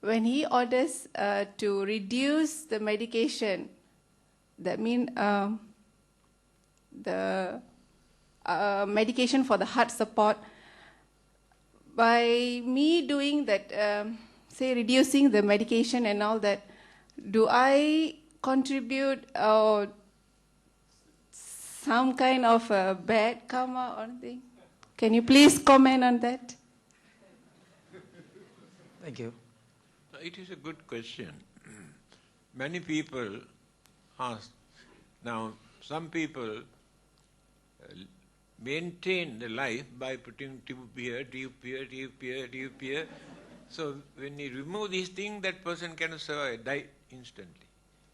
when he orders to reduce the medication, that means the medication for the heart support, by me doing that, say reducing the medication and all that, do I contribute some kind of bad karma or anything? Can you please comment on that? Thank you. It is a good question. Many people ask. Now, some people maintain the life by putting tube here, tube here, tube here, tube here. So when you remove these things, that person cannot survive, die instantly.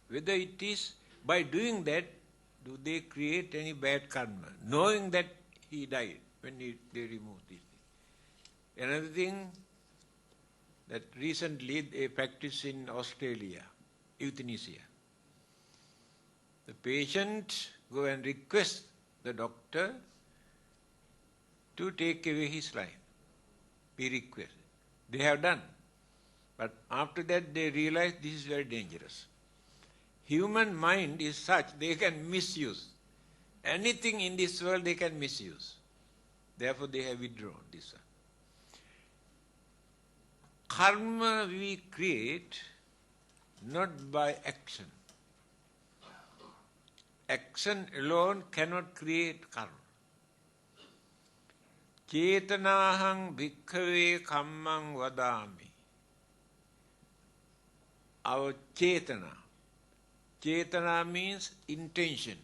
Whether it is by doing that, do they create any bad karma, knowing that he died when they remove these things. Another thing, that recently they practice in Australia, euthanasia. The patient go and request the doctor to take away his life. Be requested. They have done. But after that they realize this is very dangerous. Human mind is such, they can misuse. Anything in this world they can misuse. Therefore they have withdrawn this one. Karma we create not by action. Action alone cannot create karma. Chetanahang bhikkhave kammang vadami. Our chetana. Chetana means intention.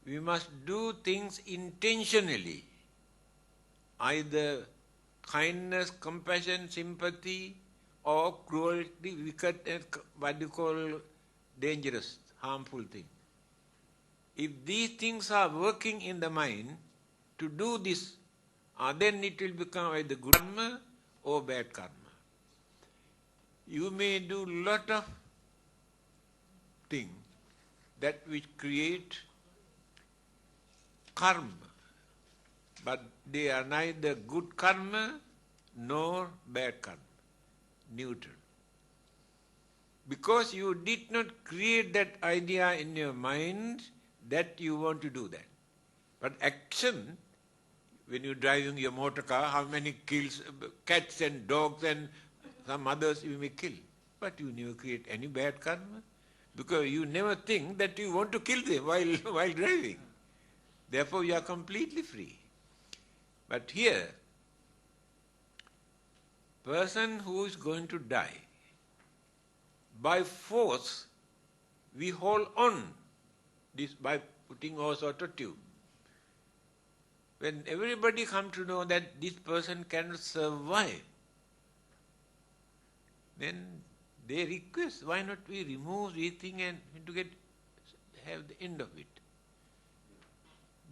We must do things intentionally. Either kindness, compassion, sympathy, or cruelty, wicked, what you call dangerous, harmful thing. If these things are working in the mind to do this, then it will become either good karma or bad karma. You may do lot of things that which create karma, but they are neither good karma nor bad karma, neutral. Because you did not create that idea in your mind that you want to do that. But action, when you're driving your motor car, how many kills, cats and dogs and some others you may kill. But you never create any bad karma, because you never think that you want to kill them while driving. Therefore, you are completely free. But here, person who is going to die, by force, we hold on this by putting our sort of tube. When everybody comes to know that this person cannot survive, then they request, why not we remove this thing and to have the end of it.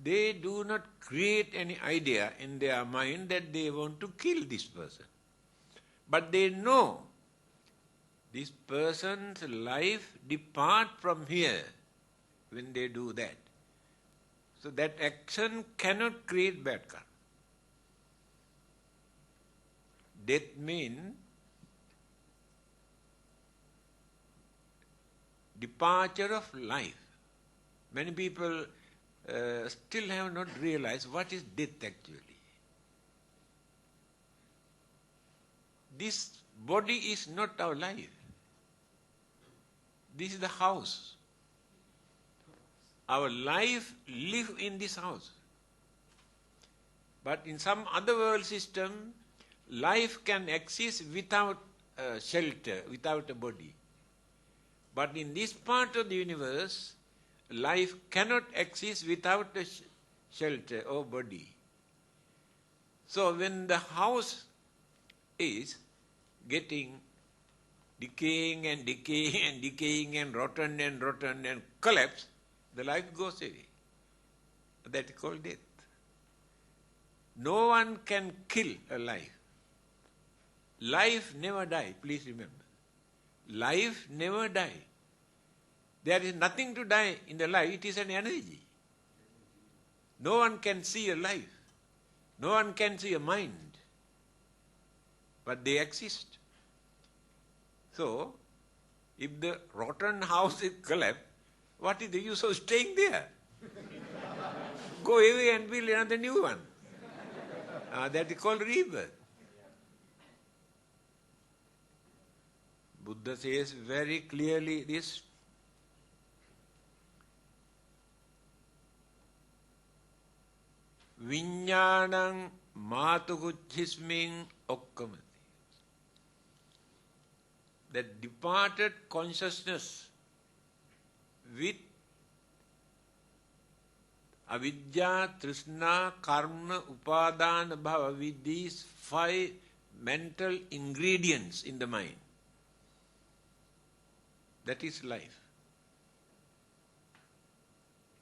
They do not create any idea in their mind that they want to kill this person. But they know this person's life depart from here when they do that. So that action cannot create bad karma. Death means departure of life. Many people still have not realized what is death actually. This body is not our life. This is the house. Our life live in this house. But in some other world system, life can exist without shelter, without a body. But in this part of the universe, life cannot exist without a shelter or body. So when the house is getting decaying and decaying and decaying and rotten and collapse, the life goes away. That is called death. No one can kill a life. Life never dies, please remember. Life never dies. There is nothing to die in the life, it is an energy. No one can see a life. No one can see a mind. But they exist. So, if the rotten house is collapsed, what is the use of staying there? Go away and build another new one. That is called rebirth. Buddha says very clearly this. Viññānaṁ mātukuchismiṁ okkamati. That departed consciousness with avidya, trishna, karma, upadana, bhava, with these 5 mental ingredients in the mind. That is life.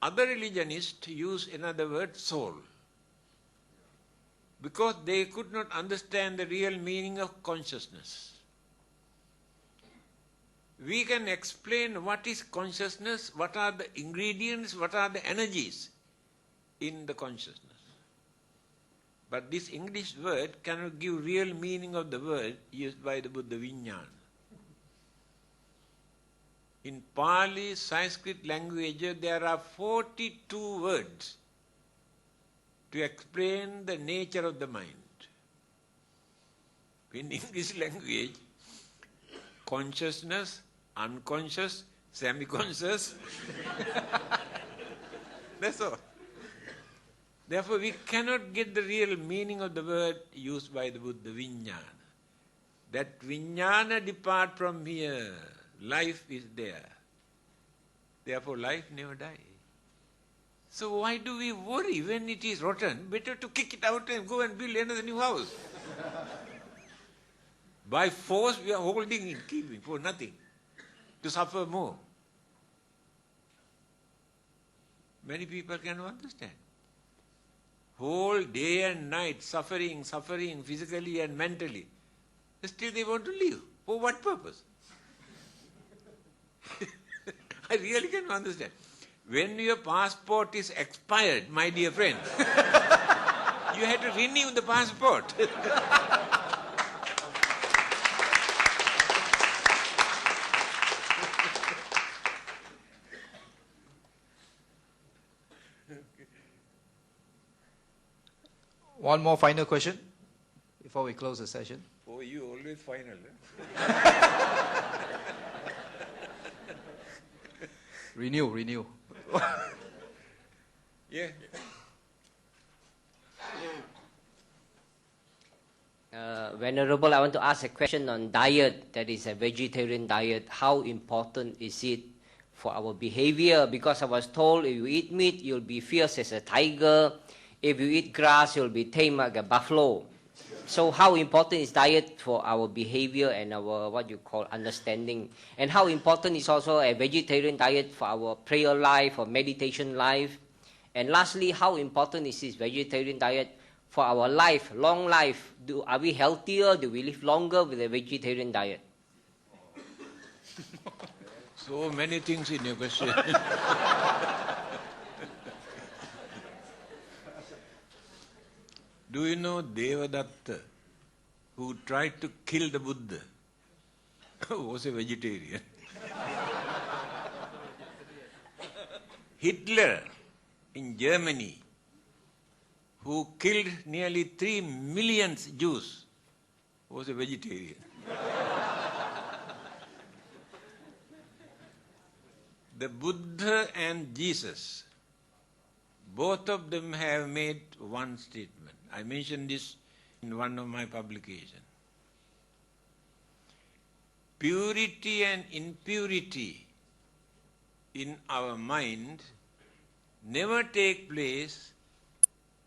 Other religionists use another word, soul, because they could not understand the real meaning of consciousness. We can explain what is consciousness, what are the ingredients, what are the energies in the consciousness. But this English word cannot give real meaning of the word used by the Buddha, Viññāna. In Pali, Sanskrit language, there are 42 words to explain the nature of the mind. In English language, consciousness, unconscious, semi-conscious. That's all. Therefore, we cannot get the real meaning of the word used by the Buddha, Viññāna. That Viññāna depart from here. Life is there. Therefore, life never dies. So why do we worry when it is rotten? Better to kick it out and go and build another new house. By force, we are holding it, keeping for nothing, to suffer more. Many people cannot understand. Whole day and night, suffering, physically and mentally. Still they want to live. For what purpose? I really cannot understand. When your passport is expired, my dear friend, you have to renew the passport. One more final question before we close the session. Oh, you always final. Renew. Yeah. Venerable, I want to ask a question on diet, that is a vegetarian diet. How important is it for our behavior? Because I was told if you eat meat, you'll be fierce as a tiger. If you eat grass, you'll be tame like a buffalo. So how important is diet for our behavior and our, what you call, understanding? And how important is also a vegetarian diet for our prayer life or meditation life? And lastly, how important is this vegetarian diet for our life, long life? Are we healthier? Do we live longer with a vegetarian diet? So many things in your question. Do you know Devadatta, who tried to kill the Buddha, was a vegetarian? Hitler in Germany, who killed nearly 3 million Jews, was a vegetarian. The Buddha and Jesus, both of them have made one statement. I mentioned this in one of my publications. Purity and impurity in our mind never take place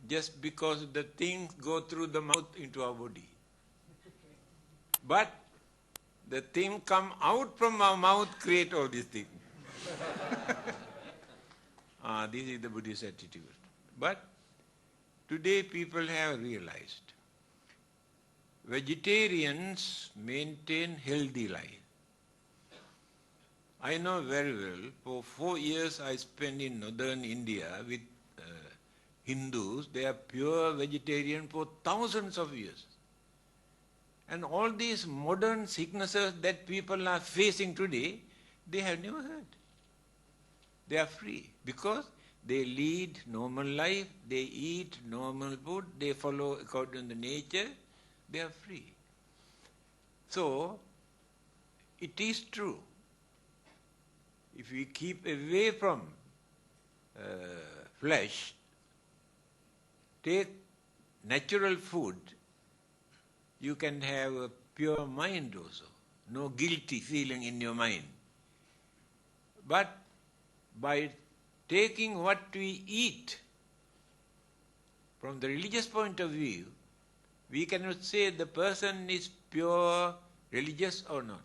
just because the things go through the mouth into our body. But the thing come out from our mouth create all these things. This is the Buddhist attitude. But today people have realized vegetarians maintain healthy life. I know very well, for 4 years I spent in northern India with Hindus. They are pure vegetarian for thousands of years. And all these modern sicknesses that people are facing today, they have never heard. They are free because they lead normal life, they eat normal food, they follow according to nature, they are free. So, it is true. If we keep away from flesh, take natural food, you can have a pure mind also. No guilty feeling in your mind. But by taking what we eat, from the religious point of view, we cannot say the person is pure religious or not.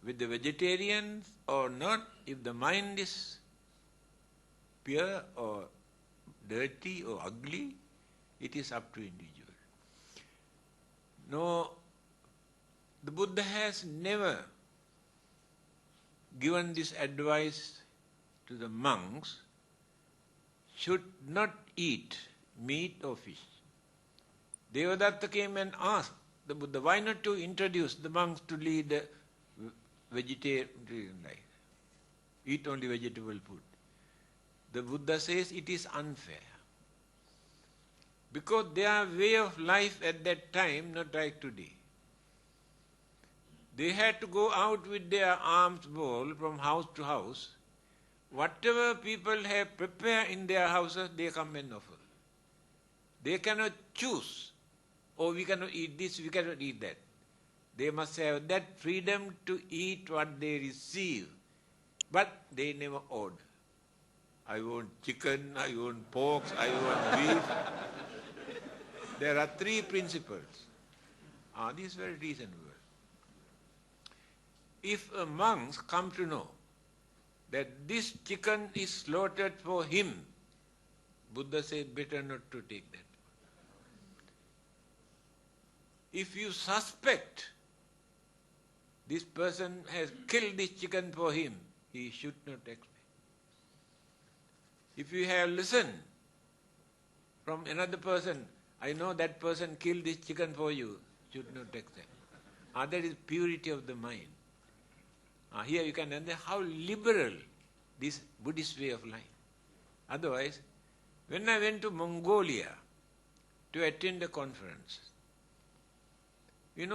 With the vegetarians or not, if the mind is pure or dirty or ugly, it is up to individual. No, the Buddha has never given this advice to the monks, should not eat meat or fish. Devadatta came and asked the Buddha, why not to introduce the monks to lead a vegetarian life? Eat only vegetable food. The Buddha says it is unfair. Because their way of life at that time, not like today. They had to go out with their alms bowl from house to house. Whatever people have prepared in their houses, they come and offer. They cannot choose, oh, we cannot eat this, we cannot eat that. They must have that freedom to eat what they receive. But they never order. I want chicken, I want pork, I want beef. There are 3 principles. This is very reasonable. If a monk comes to know that this chicken is slaughtered for him, Buddha said better not to take that. If you suspect this person has killed this chicken for him, he should not expect. If you have listened from another person, I know that person killed this chicken for you, should not accept. That is purity of the mind. Here you can understand how liberal this Buddhist way of life. Otherwise, when I went to Mongolia to attend a conference,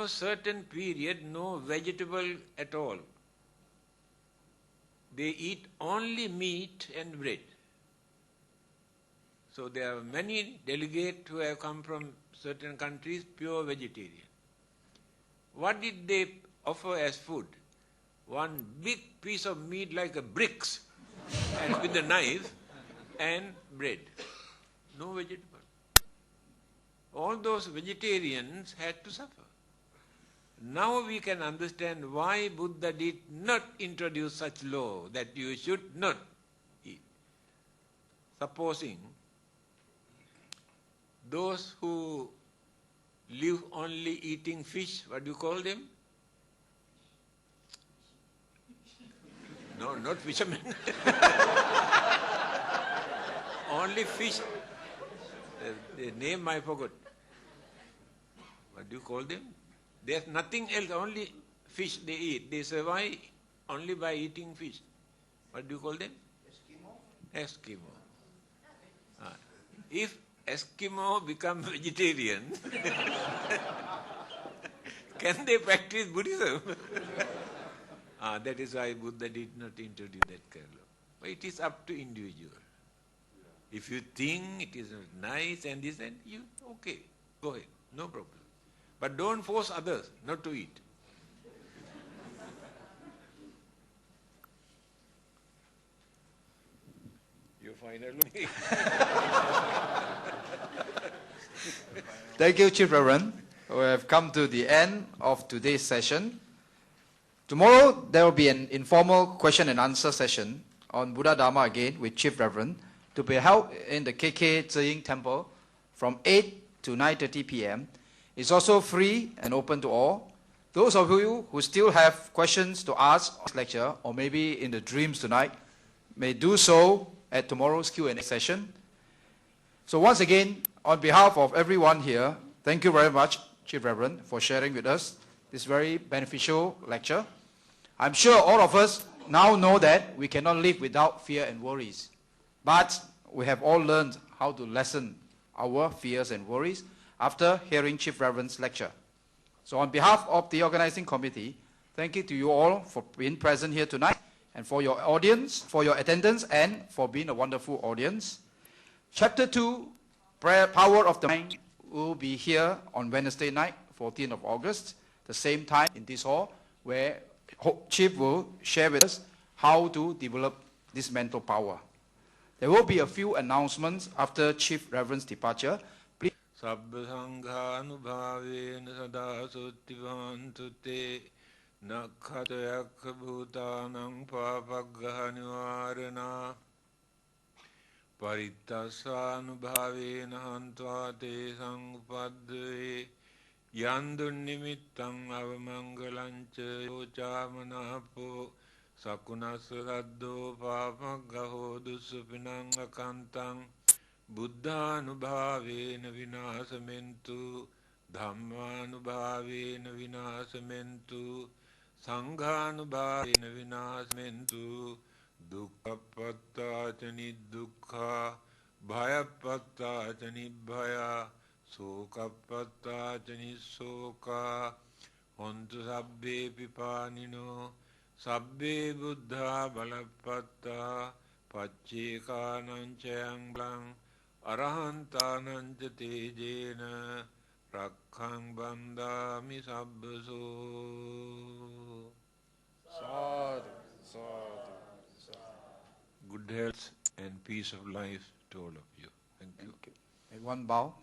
certain period, no vegetable at all. They eat only meat and bread. So there are many delegates who have come from certain countries, pure vegetarian. What did they offer as food? One big piece of meat like a bricks and with a knife and bread. No vegetable. All those vegetarians had to suffer. Now we can understand why Buddha did not introduce such law that you should not eat. Supposing those who live only eating fish, what do you call them? No, not fishermen. Only fish. The name I forgot. What do you call them? There's nothing else, only fish they eat. They survive only by eating fish. What do you call them? Eskimo. If Eskimo become vegetarian, can they practice Buddhism? That is why Buddha did not introduce that kind of law. But it is up to individual. If you think it is nice and this and you, okay, go ahead, no problem. But don't force others not to eat. Your final. Thank you, Chief Reverend. We have come to the end of today's session. Tomorrow, there will be an informal question and answer session on Buddha Dharma again with Chief Reverend to be held in the KK Zheying Temple from 8 to 9:30 p.m. It's also free and open to all. Those of you who still have questions to ask on this lecture, or maybe in the dreams tonight, may do so at tomorrow's Q&A session. So once again, on behalf of everyone here, thank you very much, Chief Reverend, for sharing with us this very beneficial lecture. I'm sure all of us now know that we cannot live without fear and worries. But we have all learned how to lessen our fears and worries after hearing Chief Reverend's lecture. So on behalf of the organizing committee, thank you to you all for being present here tonight and for your audience, for your attendance, and for being a wonderful audience. Chapter 2, Power of the Mind, will be here on Wednesday night, 14th of August, the same time in this hall, where Chief will share with us how to develop this mental power. There will be a few announcements after Chief Reverend's departure. Please. Sabba sanghanubhavena sada suttivantu te nakhatayakha bhutanang papaggaha nivarana parittasvanubhavena hantva te sangupadve yandun nimittang avamangalancha yochamanapo sakunasa saddho papaggaho dusupinang akantang Buddhanubhavena vinasamentu, Dhammanubhavena vinasamentu, Sanghanubhavena vinasamentu, Dukkhapatta ca niddukha, Bhayapatta ca nibbhaya, Sokapatta ca nissoka, Hontu sabbe pipanino, Sabbe buddha balapatta, Paccēkānaṁ cayang blang, Arahantānaṁ ca tejena, Rakkhaṁ bandhāmi sabbaso. Sadhu, sadhu, sadhu. Good health and peace of life to all of you. Thank you. And one bow.